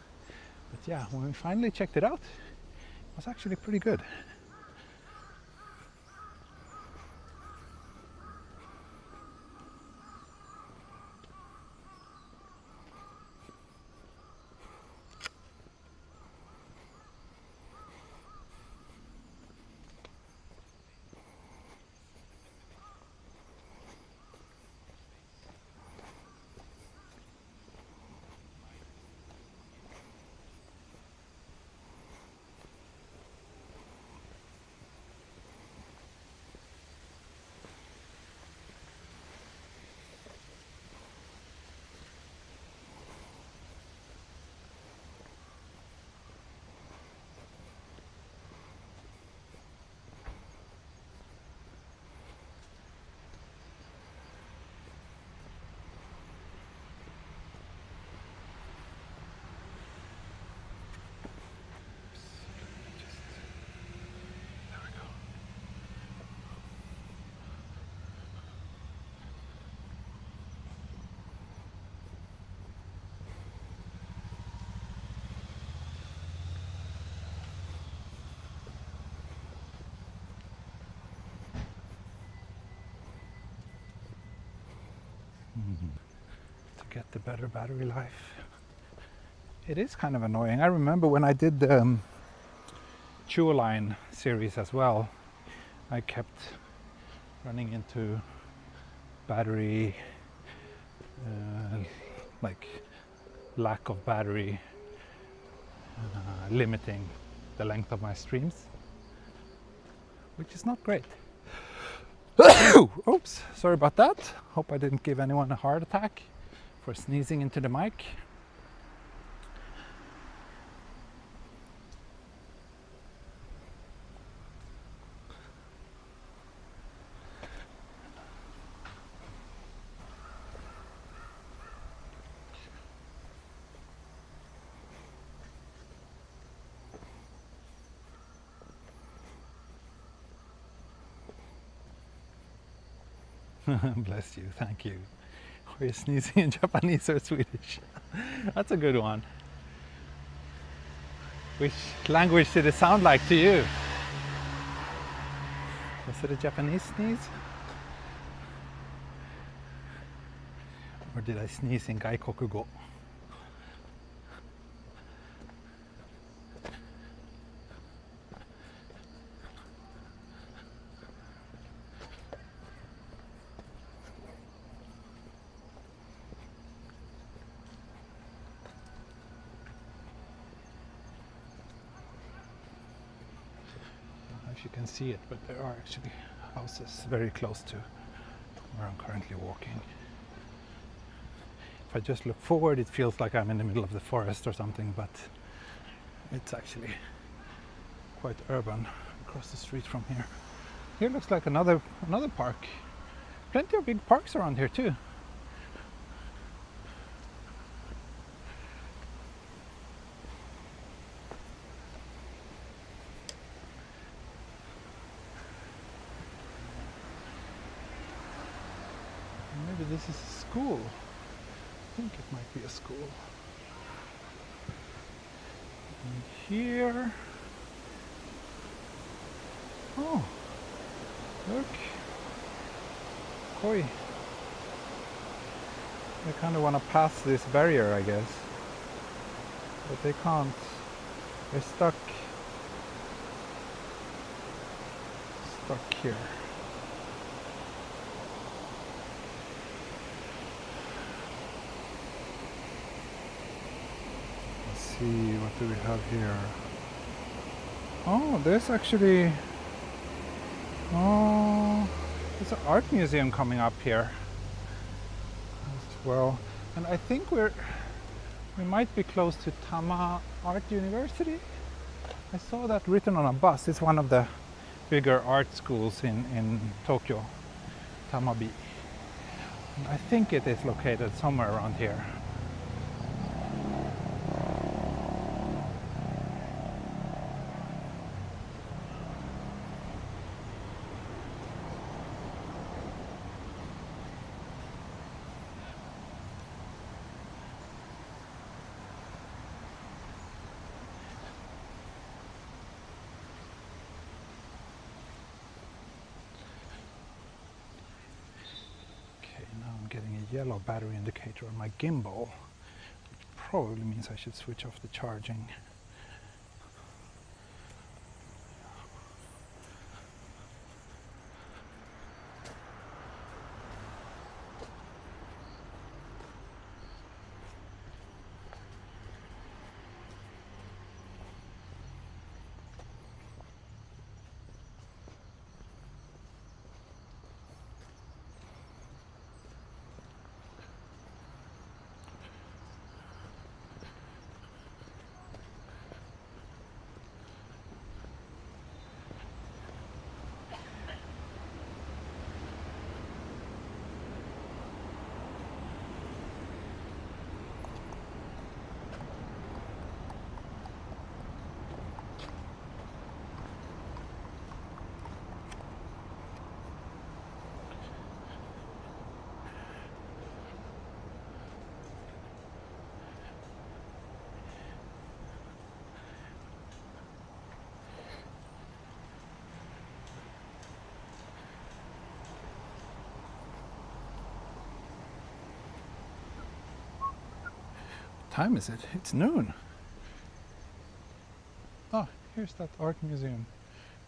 But yeah, when we finally checked it out, it was actually pretty good. To get the better battery life. It is kind of annoying. I remember when I did the Line series as well, I kept running into battery, like lack of battery, limiting the length of my streams, which is not great. Oops, sorry about that. Hope I didn't give anyone a heart attack for sneezing into the mic. Bless you, thank you. Are you sneezing in Japanese or Swedish? That's a good one. Which language did it sound like to you? Was it a Japanese sneeze? Or did I sneeze in Gaikokugo? If you can see it, but there are actually houses very close to where I'm currently walking. If I just look forward, it feels like I'm in the middle of the forest or something, but it's actually quite urban across the street from here. Here looks like another park. Plenty of big parks around here too. Maybe this is a school. I think it might be a school. And here, oh, look, koi. They kind of want to pass this barrier, I guess, but they can't. They're stuck here. See, what do we have here? Oh, there's actually, oh, there's an art museum coming up here as well. And I think we might be close to Tama Art University. I saw that written on a bus. It's one of the bigger art schools in Tokyo, Tamabi. And I think it is located somewhere around here. Getting a yellow battery indicator on my gimbal, which probably means I should switch off the charging. What time is it? It's noon. Oh, here's that art museum.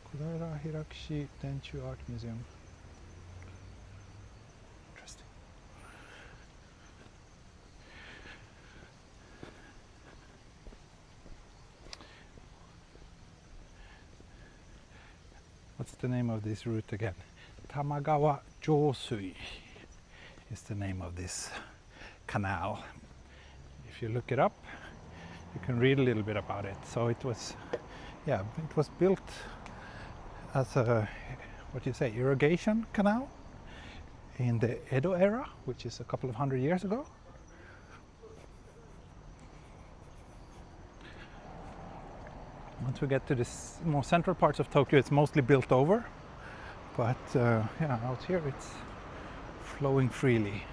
Kudara Hirakushi Denchu Art Museum. Interesting. What's the name of this route again? Tamagawa Josui is the name of this canal. If you look it up, you can read a little bit about it. So it was built as a, what do you say, irrigation canal in the Edo era, which is a couple of hundred years ago. Once we get to the more central parts of Tokyo, it's mostly built over, but out here it's flowing freely.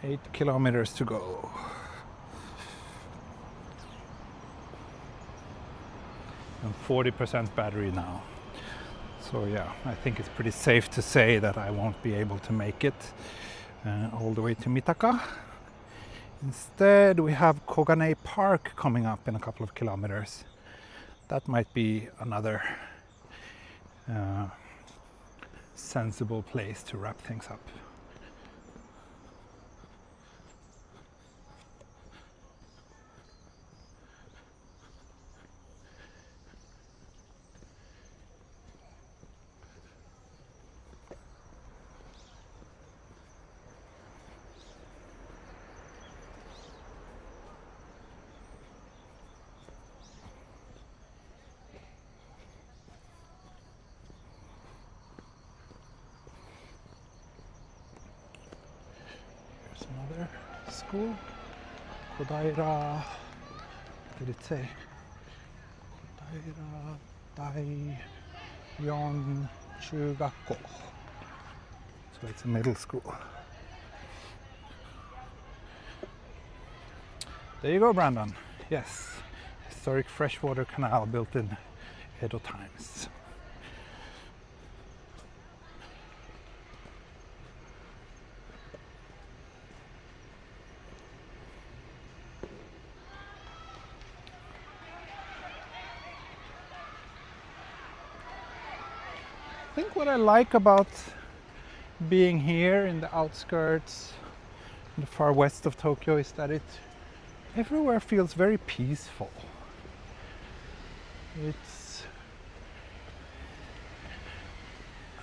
Eight kilometers to go. And 40% battery now. So yeah, I think it's pretty safe to say that I won't be able to make it all the way to Mitaka Instead, we have Koganei Park coming up in a couple of kilometers. That might be another sensible place to wrap things up. Another school, Kodaira, what did it say? Kodaira Daiyon Chugakko. So it's a middle school. There you go, Brandon. Yes, historic freshwater canal built in Edo times. I think what I like about being here in the outskirts, in the far west of Tokyo, is that it everywhere feels very peaceful.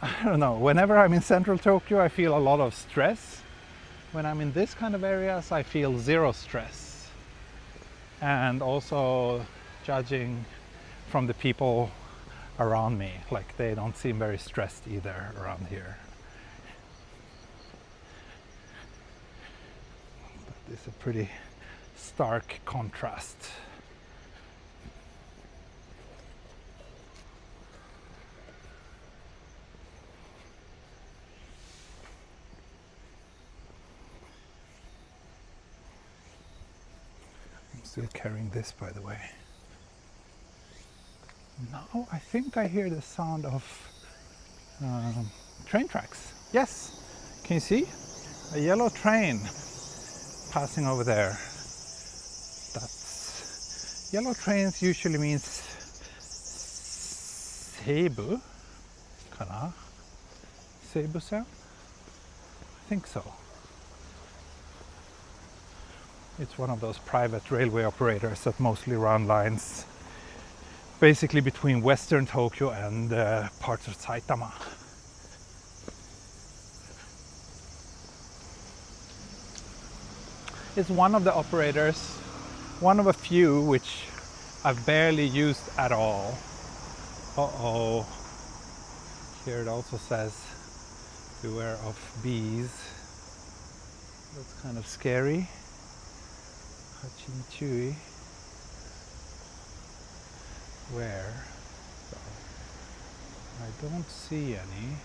I don't know, whenever I'm in central Tokyo I feel a lot of stress. When I'm in this kind of areas I feel zero stress. And also, judging from the people around me, like they don't seem very stressed either around here. But it's a pretty stark contrast. I'm still carrying this, by the way. Now I think I hear the sound of train tracks. Yes, can you see? A yellow train passing over there. That's yellow trains usually means Seibu, kana? Seibu-sen? I think so. It's one of those private railway operators that mostly run lines basically between western Tokyo and parts of Saitama. It's one of the operators, one of a few which I've barely used at all. Uh-oh. Here it also says beware of bees. That's kind of scary. Hachin-chui. Where? So, I don't see any.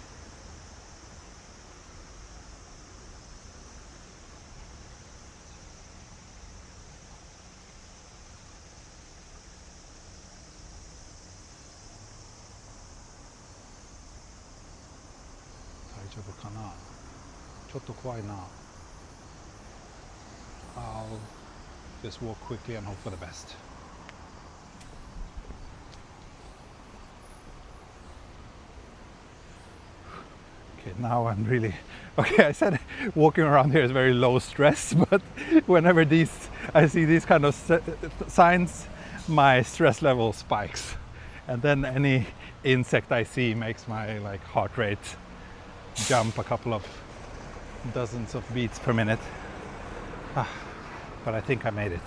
Daijoubu kana? Chotto kowai na. I'll just walk quickly and hope for the best. Okay, now I'm really... Okay, I said walking around here is very low stress, but whenever I see these kind of signs, my stress level spikes. And then any insect I see makes my heart rate jump a couple of dozens of beats per minute. But I think I made it.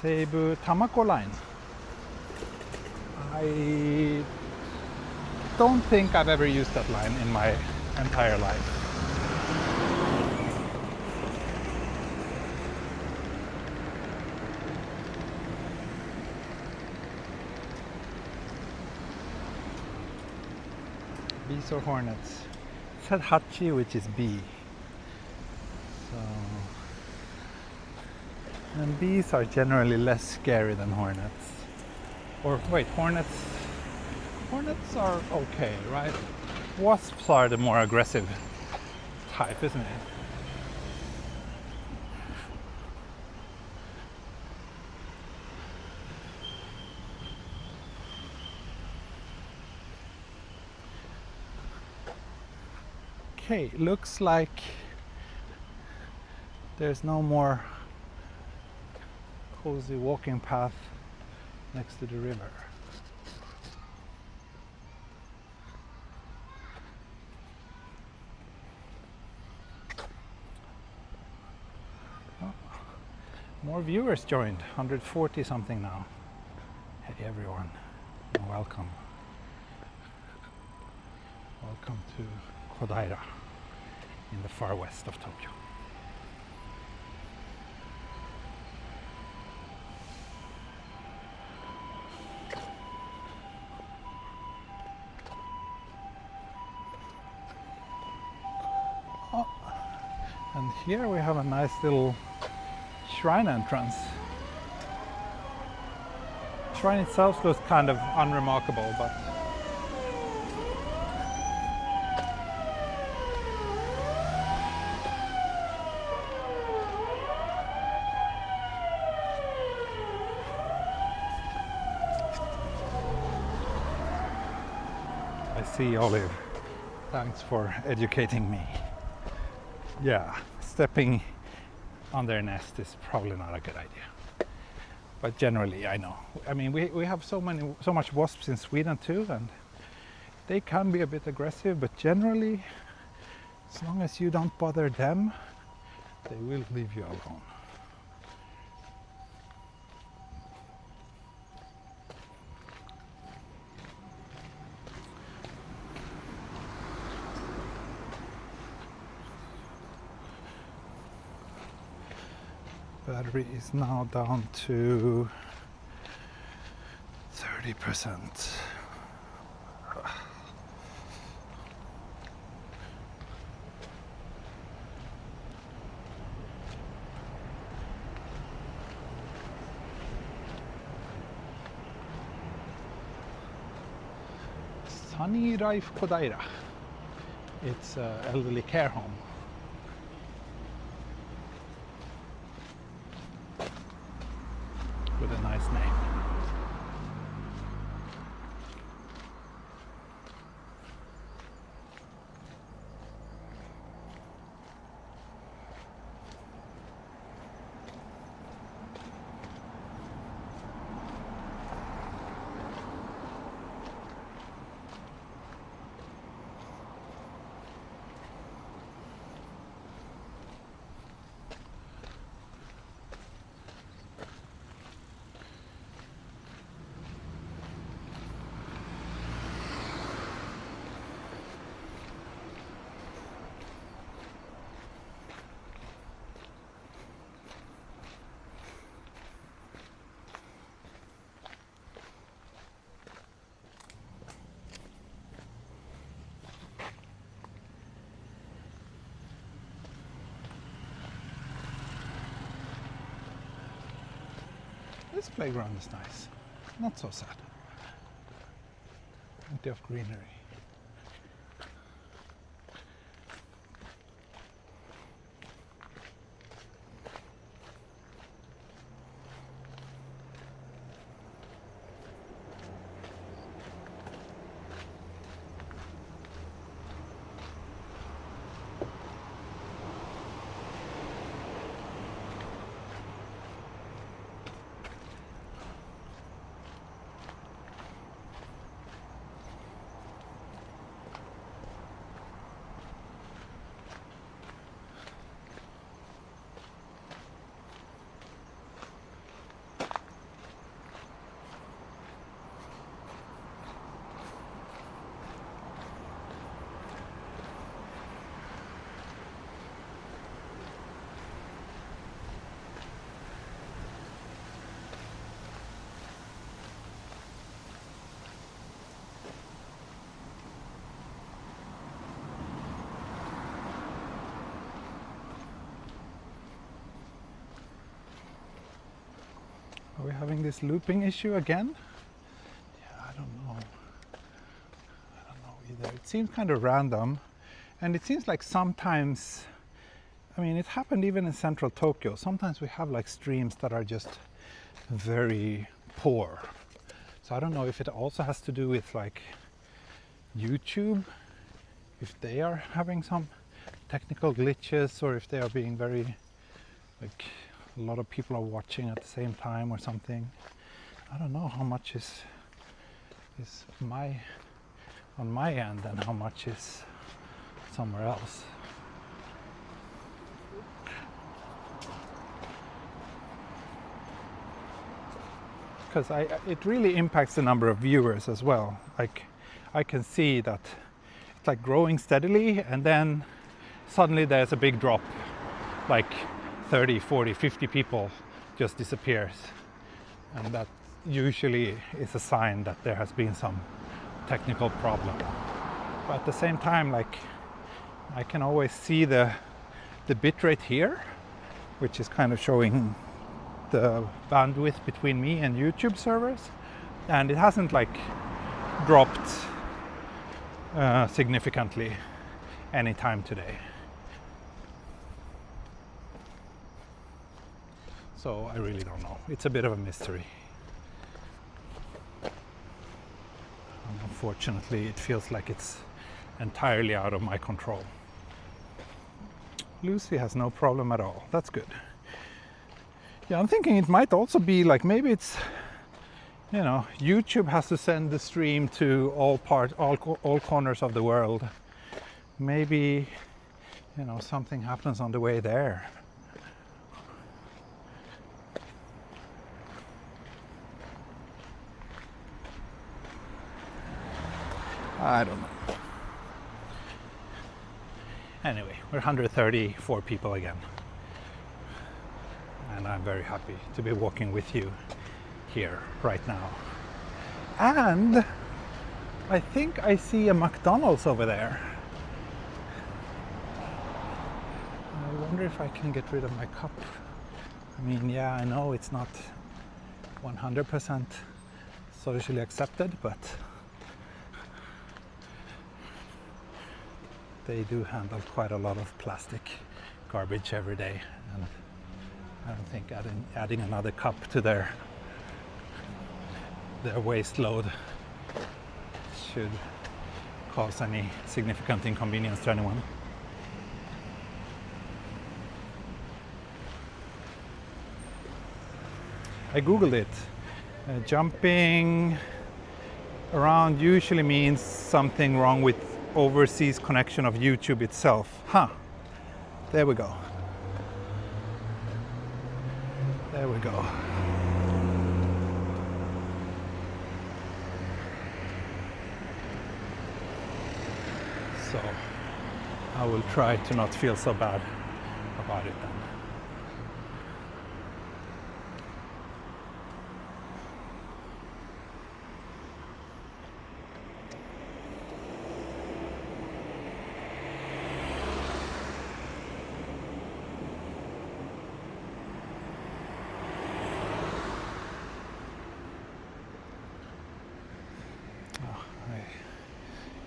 Seibu Tamako line. I don't think I've ever used that line in my entire life. Bees or hornets? It said hachi, which is bee. So, and bees are generally less scary than hornets. Or wait, hornets are okay, right? Wasps are the more aggressive type, isn't it? Okay, looks like there's no more cozy walking path next to the river. Oh, more viewers joined, 140 something now. Hey everyone, and welcome. Welcome to Kodaira in the far west of Tokyo. Oh, and here we have a nice little shrine entrance. The shrine itself looks kind of unremarkable, but I see Olive. Thanks for educating me. Yeah, stepping on their nest is probably not a good idea. But generally, I know. I mean, we have so much wasps in Sweden too, and they can be a bit aggressive, but generally, as long as you don't bother them, they will leave you alone. Battery is now down to 30%. Sunny Life Kodaira. It's an elderly care home. With a nice name. This playground is nice, not so sad. Plenty of greenery. Are we having this looping issue again? Yeah, I don't know. I don't know either. It seems kind of random, and it seems like sometimes, I mean, it happened even in central Tokyo. Sometimes we have like streams that are just very poor. So I don't know if it also has to do with like YouTube if they are having some technical glitches, or if they are being very, like, a lot of people are watching at the same time or something. I don't know how much is on my end and how much is somewhere else. Because it really impacts the number of viewers as well. Like, I can see that it's like growing steadily, and then suddenly there's a big drop, like 30, 40, 50 people just disappears, and that usually is a sign that there has been some technical problem. But at the same time, like, I can always see the bitrate here, which is kind of showing the bandwidth between me and YouTube servers, and it hasn't like dropped significantly any time today. So I really don't know. It's a bit of a mystery. And unfortunately, it feels like it's entirely out of my control. Lucy has no problem at all. That's good. Yeah, I'm thinking it might also be like, maybe it's, you know, YouTube has to send the stream to all corners of the world. Maybe, you know, something happens on the way there. I don't know. Anyway, we're 134 people again. And I'm very happy to be walking with you here right now. And I think I see a McDonald's over there. I wonder if I can get rid of my cup. I mean, yeah, I know it's not 100% socially accepted, but they do handle quite a lot of plastic garbage every day, and I don't think adding another cup to their waste load should cause any significant inconvenience to anyone. I googled it. Jumping around usually means something wrong with overseas connection of YouTube itself. Huh. There we go. There we go. So I will try to not feel so bad about it then.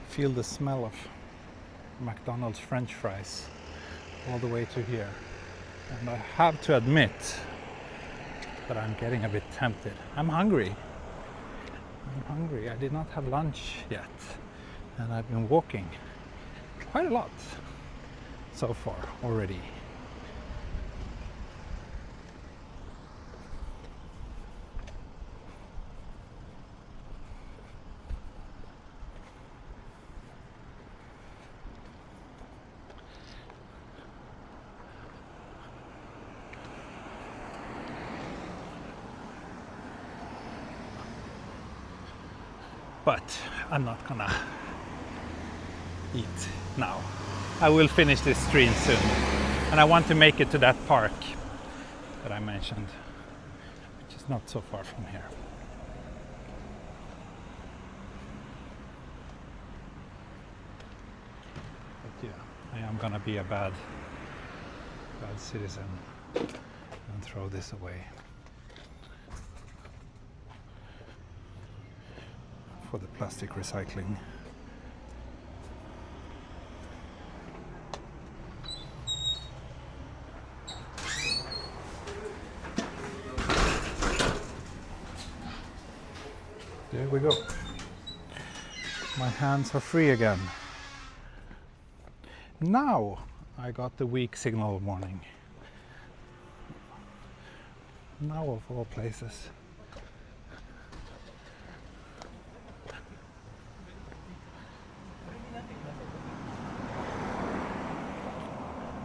Feel the smell of McDonald's French fries all the way to here, and I have to admit that I'm getting a bit tempted. I'm hungry. I did not have lunch yet, and I've been walking quite a lot so far already. But I'm not gonna eat now. I will finish this stream soon, and I want to make it to that park that I mentioned, which is not so far from here. But yeah, I am gonna be a bad citizen and throw this away for the plastic recycling. There we go. My hands are free again. Now I got the weak signal warning. Now of all places.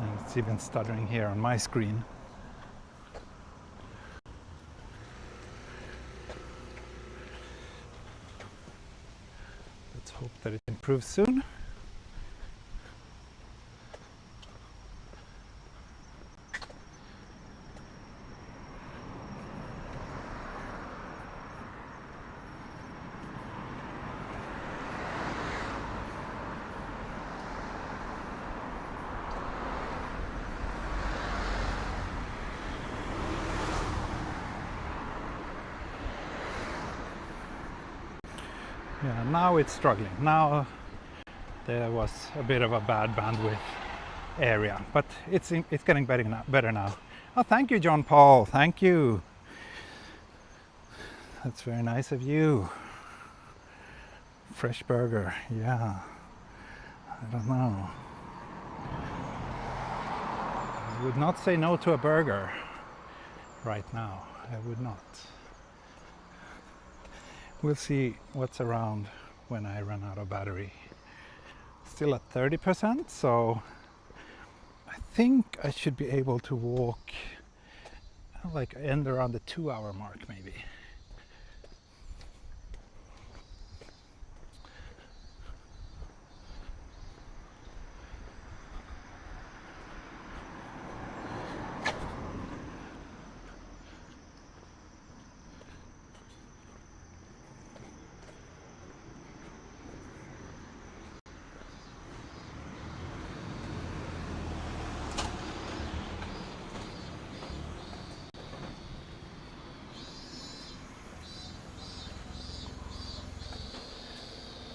And it's even stuttering here on my screen. Let's hope that it improves soon. Yeah, now it's struggling. Now there was a bit of a bad bandwidth area, but it's getting better now. Oh, thank you, John Paul. Thank you. That's very nice of you. Fresh burger. Yeah. I don't know. I would not say no to a burger right now. I would not. We'll see what's around when I run out of battery. Still at 30%, so I think I should be able to walk, like, end around the 2-hour mark maybe.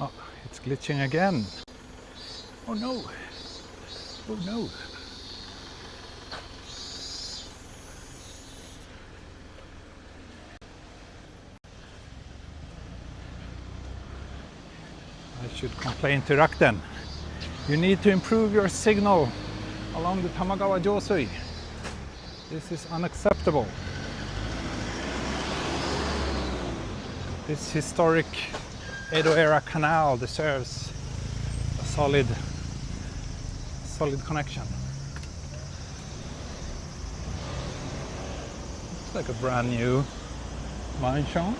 Oh, it's glitching again. Oh no. Oh no. I should complain to Rakuten. You need to improve your signal along the Tamagawa Josui. This is unacceptable. This historic Edo era canal deserves a solid connection. Looks like a brand new mansion.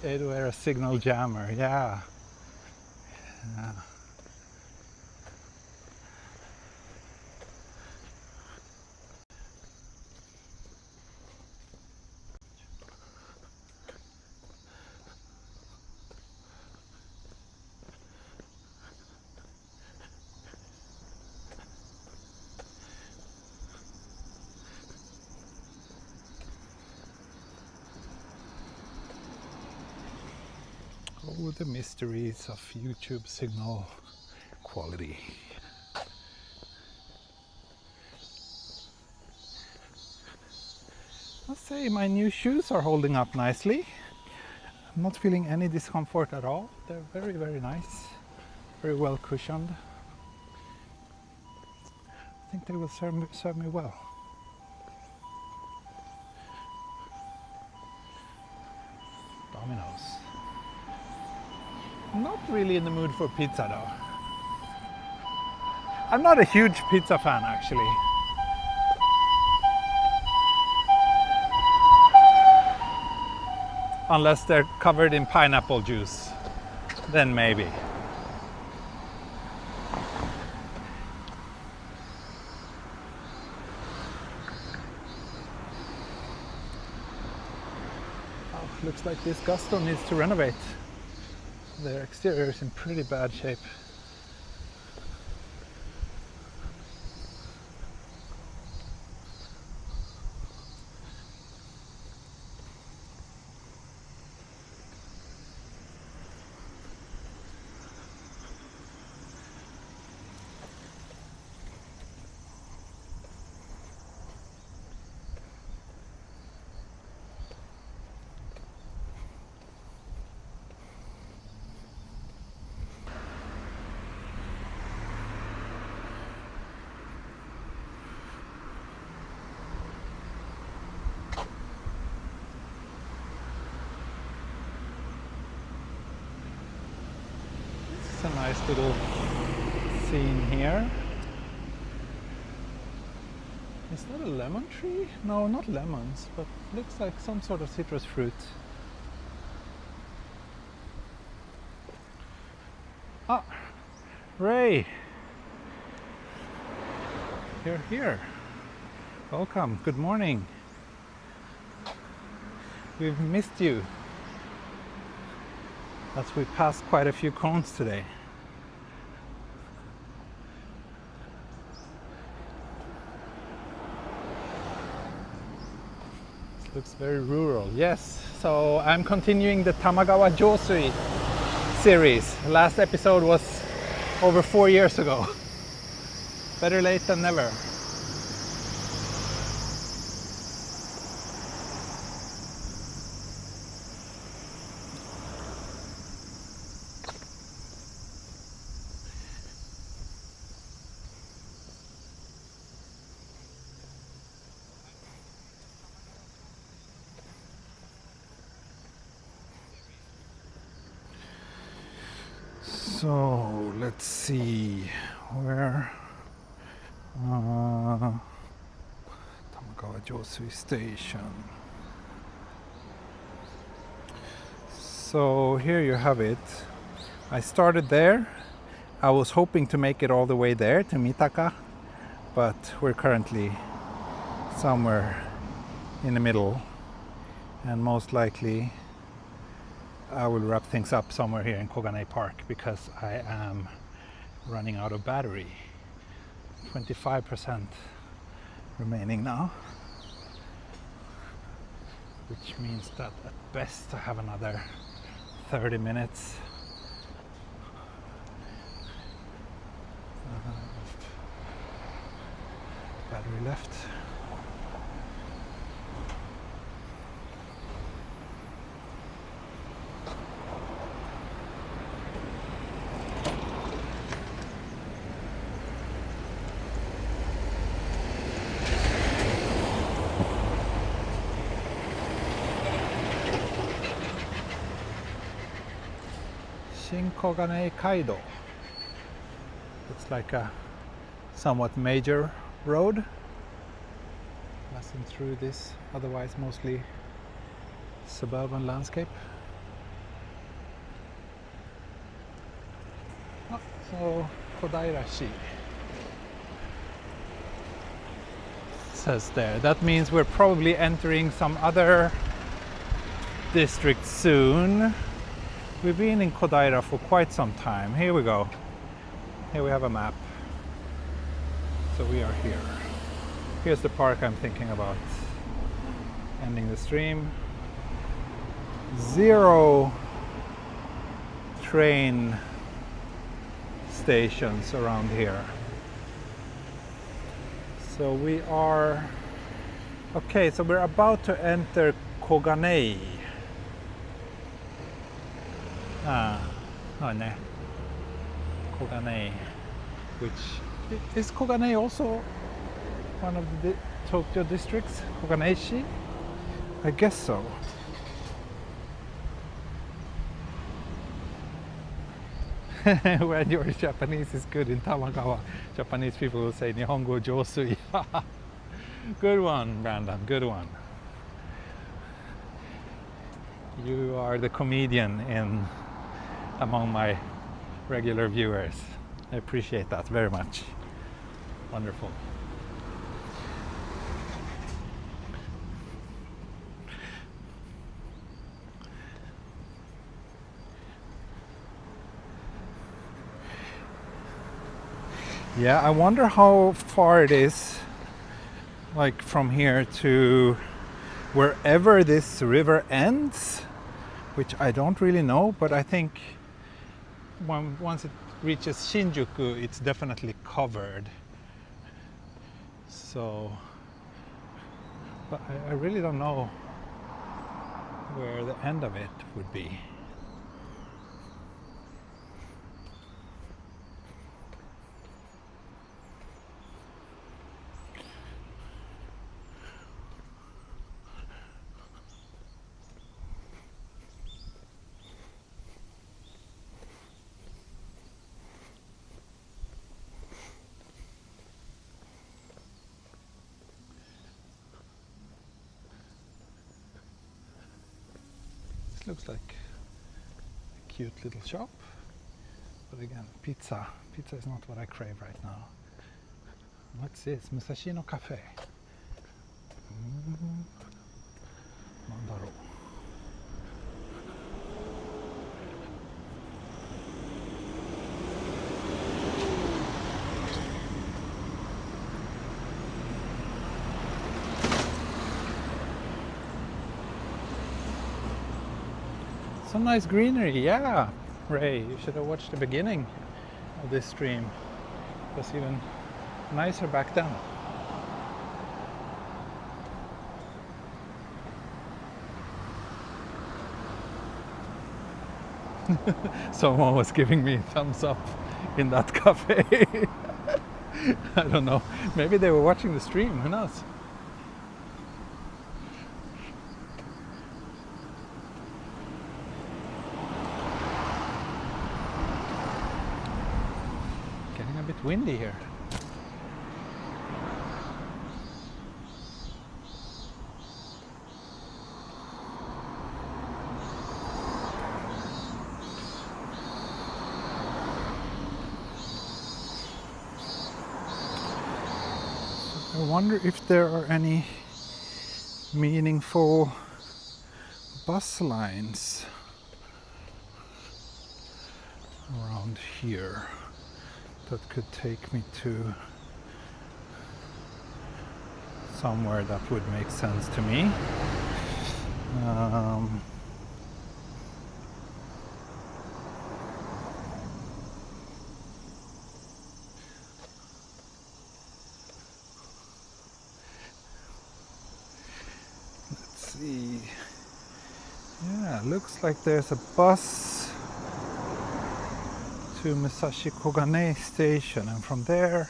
Edo era signal jammer, yeah. Oh, the mysteries of YouTube signal quality. I'll say my new shoes are holding up nicely. I'm not feeling any discomfort at all. They're very, very nice. Very well cushioned. I think they will serve me well. Domino's. I'm not really in the mood for pizza though. I'm not a huge pizza fan actually. Unless they're covered in pineapple juice, then maybe. looks like this gusto needs to renovate. Their exterior is in pretty bad shape. It's a nice little scene here. Is that a lemon tree? No, not lemons, but looks like some sort of citrus fruit. Ah, Ray! You're here. Welcome, good morning. We've missed you. As we passed quite a few cones today. This looks very rural. Yes, so I'm continuing the Tamagawa Josui series. Last episode was over 4 years ago. Better late than never. So let's see where Tamagawa Josui Station. So here you have it. I started there. I was hoping to make it all the way there to Mitaka, but we're currently somewhere in the middle, and most likely I will wrap things up somewhere here in Koganei Park because I am running out of battery. 25% remaining now, which means that at best I have another 30 minutes. Battery left. Koganei Kaido. Looks like a somewhat major road passing through this otherwise mostly suburban landscape. Oh, so Kodairashi says there. That means we're probably entering some other district soon. We've been in Kodaira for quite some time. Here we go. Here we have a map. So we are here. Here's the park I'm thinking about. Ending the stream. 0 train stations around here. So we are... Okay, so we're about to enter Koganei. Koganei, which is Koganei also one of the Tokyo districts? Koganeishi? I guess so. When your Japanese is good in Tamagawa, Japanese people will say Nihongo Josui. Good one, Brandon, good one. You are the comedian among my regular viewers. I appreciate that very much. Wonderful. Yeah, I wonder how far it is, like from here to wherever this river ends, which I don't really know, but I think once it reaches Shinjuku, it's definitely covered. So, but I really don't know where the end of it would be. This looks like a cute little shop, but again, pizza is not what I crave right now. What's this? Musashino Cafe. なんだろう。Some nice greenery, yeah. Ray, you should have watched the beginning of this stream. It was even nicer back then. Someone was giving me thumbs up in that cafe. I don't know. Maybe they were watching the stream, who knows? Getting a bit windy here. I wonder if there are any meaningful bus lines around here that could take me to somewhere that would make sense to me. See. Yeah, looks like there's a bus to Musashi Koganei station, and from there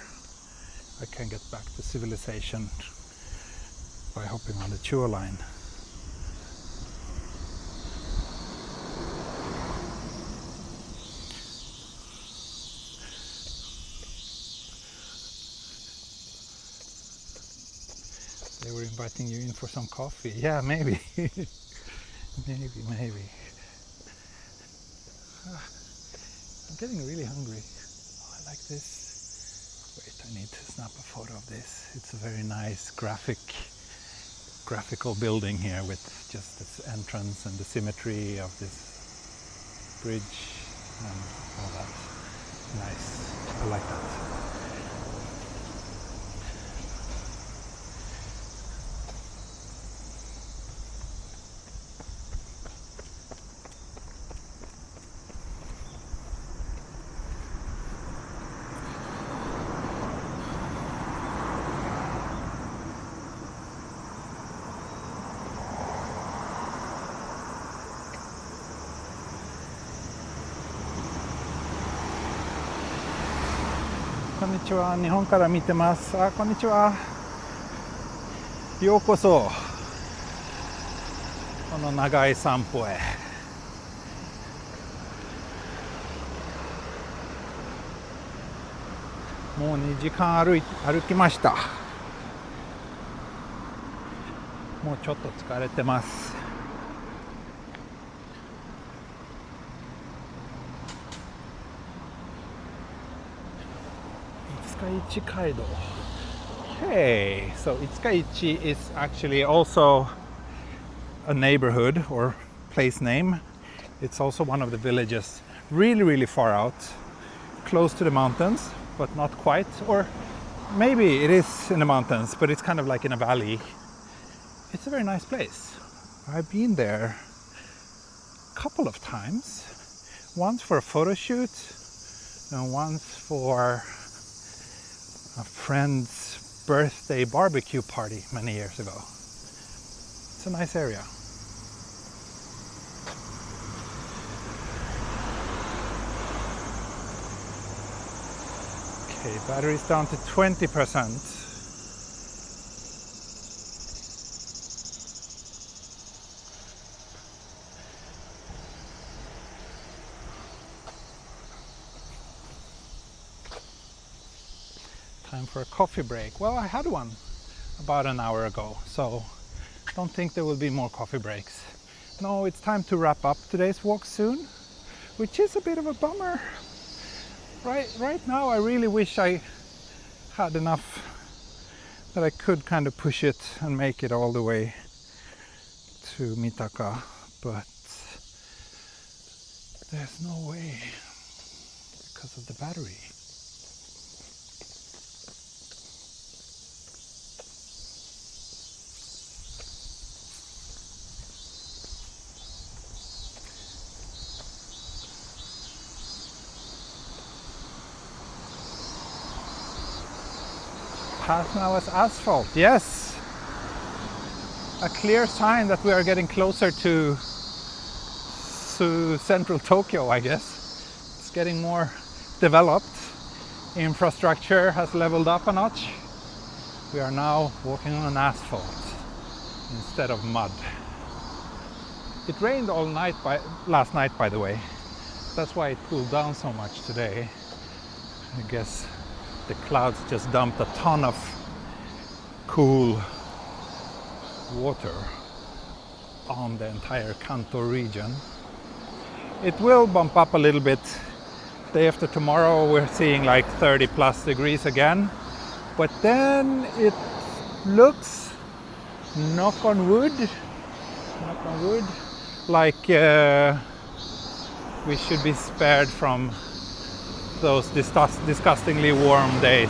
I can get back to civilization by hopping on the Chuo line. They were inviting you in for some coffee. Yeah, maybe. maybe. I'm getting really hungry. Oh, I like this. Wait, I need to snap a photo of this. It's a very nice graphical building here with just its entrance and the symmetry of this bridge and all that. Nice. I like that. こんにちは、日本から見てます。あ、こんにちは。ようこそこの長い散歩へ。もう2時間歩きました。もうちょっと疲れてます。Utsukaichi Kaido. Okay, so Utsukaichi is actually also a neighborhood or place name. It's also one of the villages really far out, close to the mountains. but not quite. Or maybe it is in the mountains, but it's kind of like in a valley. It's a very nice place. I've been there a couple of times. Once for a photo shoot and once for a friend's birthday barbecue party many years ago. It's a nice area. Okay, battery's down to 20%. Time for a coffee break. Well, I had one about an hour ago, so don't think there will be more coffee breaks. No, it's time to wrap up today's walk soon, which is a bit of a bummer. Right now, I really wish I had enough that I could kind of push it and make it all the way to Mitaka, but there's no way because of the battery. Path now is asphalt, yes. A clear sign that we are getting closer to central Tokyo, I guess. It's getting more developed. Infrastructure has leveled up a notch. We are now walking on asphalt instead of mud. It rained all night last night, by the way. That's why it cooled down so much today. I guess the clouds just dumped a ton of cool water on the entire Kanto region. It will bump up a little bit. Day after tomorrow we're seeing like 30 plus degrees again, but then it looks, knock on wood, like we should be spared from those disgustingly warm days.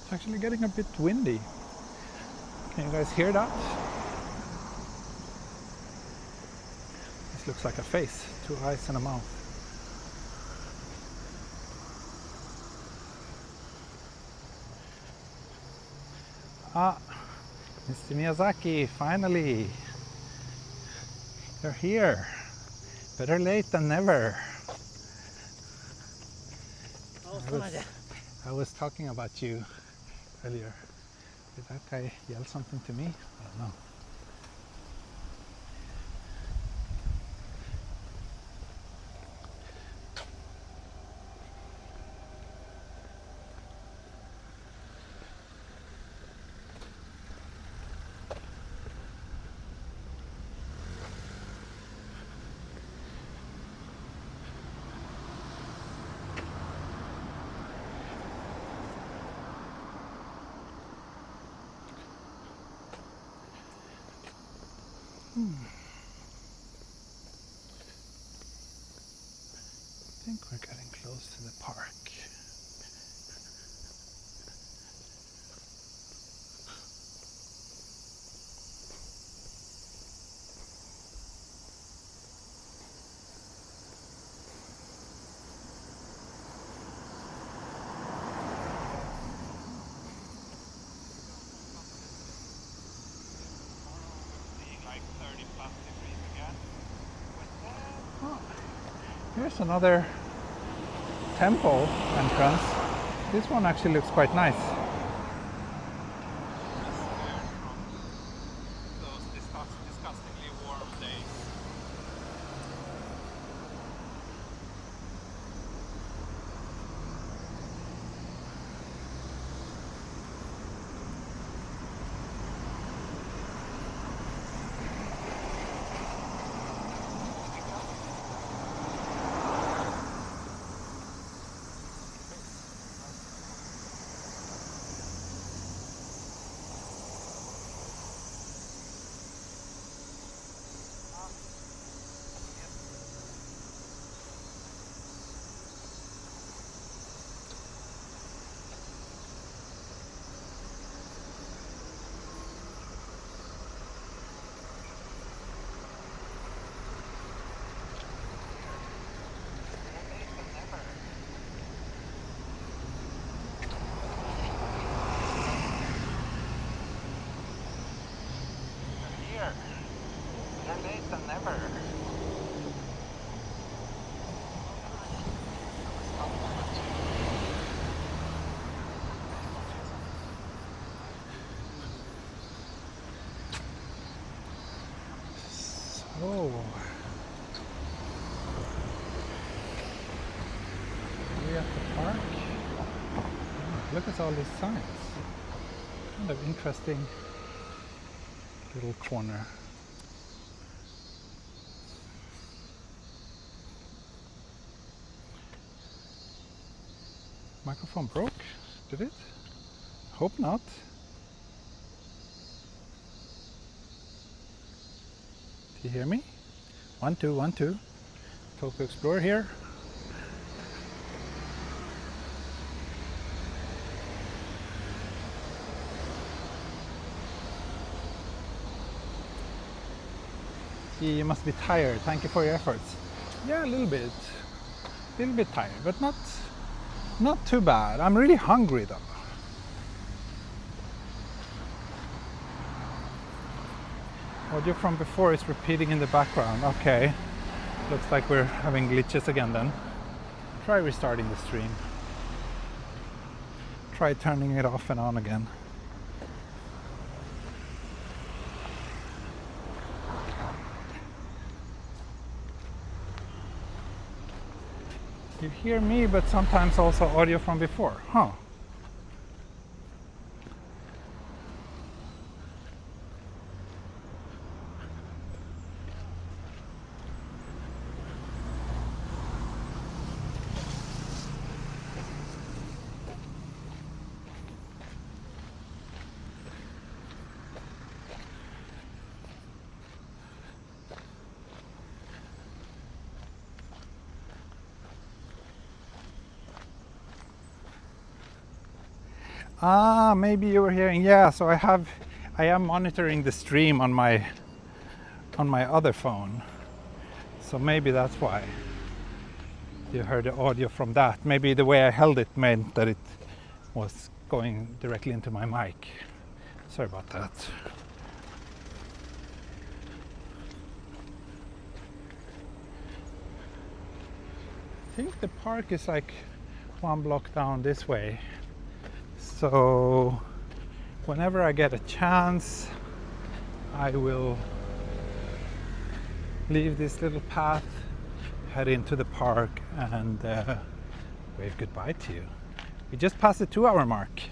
It's actually getting a bit windy. Can you guys hear that? This looks like a face, 2 eyes and a mouth. Ah, Mr. Miyazaki, finally! You're here. Better late than never. I was talking about you earlier. Did that guy yell something to me? I don't know. I think we're getting close to the park. Here's another temple entrance. This one actually looks quite nice. Those disgustingly warm days. late than never. So, we're at the park. Oh, look at all these signs. Kind of interesting little corner. Microphone broke, did it? Hope not. Do you hear me? 1, 2, 1, 2. Tokyo Explorer here. You must be tired. Thank you for your efforts. Yeah, a little bit. A little bit tired, but not too bad. I'm really hungry though. Audio from before is repeating in the background. Okay. Looks like we're having glitches again then. Try restarting the stream. Try turning it off and on again. You hear me, but sometimes also audio from before. Huh. Ah, maybe you were hearing. Yeah, so I am monitoring the stream on my other phone. So maybe that's why you heard the audio from that. Maybe the way I held it meant that it was going directly into my mic. Sorry about that. I think the park is like 1 block down this way. So whenever I get a chance, I will leave this little path, head into the park and wave goodbye to you. We just passed the 2-hour mark.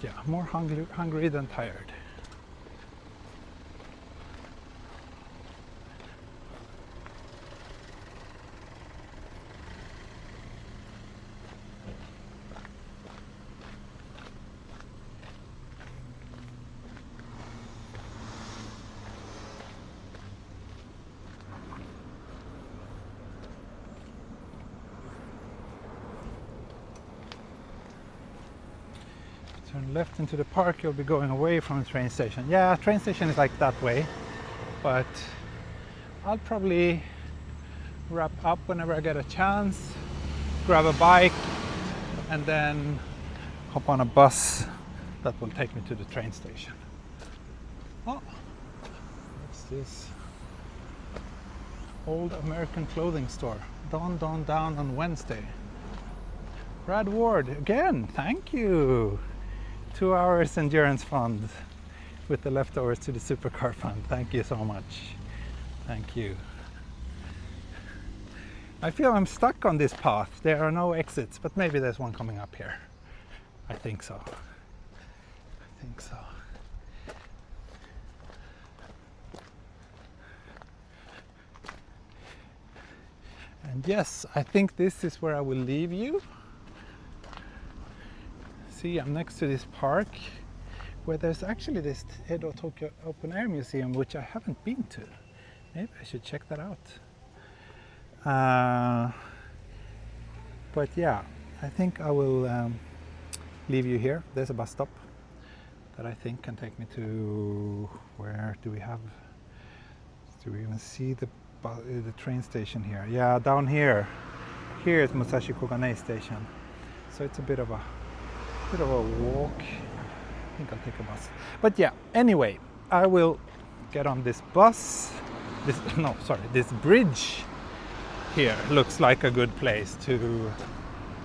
Yeah, more hungry than tired. Turn left into the park, you'll be going away from the train station. Yeah, train station is like that way, but I'll probably wrap up whenever I get a chance, grab a bike, and then hop on a bus that will take me to the train station. Oh, what's this? Old American clothing store. Dawn down on Wednesday. Brad Ward, again, thank you. 2 hours endurance fund with the leftovers to the supercar fund. Thank you so much. Thank you. I feel I'm stuck on this path. There are no exits, but maybe there's one coming up here. I think so. I think so. And yes, I think this is where I will leave you. See, I'm next to this park where there's actually this Edo Tokyo Open Air Museum, which I haven't been to. Maybe I should check that out. But yeah, I think I will leave you here. There's a bus stop that I think can take me to, where do we even see the train station here? Yeah, down here. Here is Musashi Koganei station. So it's a bit of a walk. I think I'll take a bus. But yeah, anyway, I will get on this bus. This bridge here looks like a good place to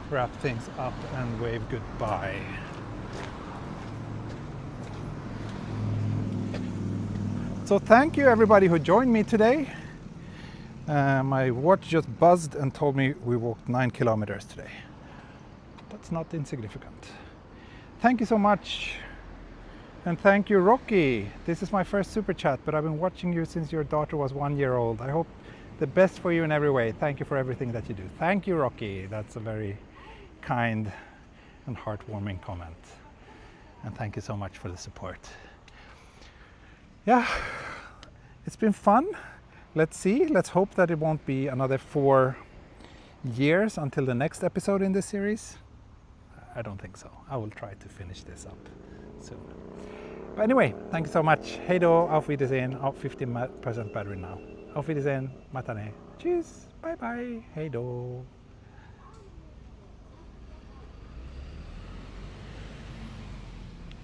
wrap things up and wave goodbye. So thank you everybody who joined me today. My watch just buzzed and told me we walked 9 kilometers today. That's not insignificant. Thank you so much. And thank you, Rocky. This is my first super chat, but I've been watching you since your daughter was 1 year old. I hope the best for you in every way. Thank you for everything that you do. Thank you, Rocky. That's a very kind and heartwarming comment. And thank you so much for the support. Yeah, it's been fun. Let's see. Let's hope that it won't be another 4 years until the next episode in this series. I don't think so. I will try to finish this up soon. But anyway, thank you so much. Hej då, auf Wiedersehen. 50% battery now. Auf Wiedersehen, matane. Tschüss, bye bye, hej då.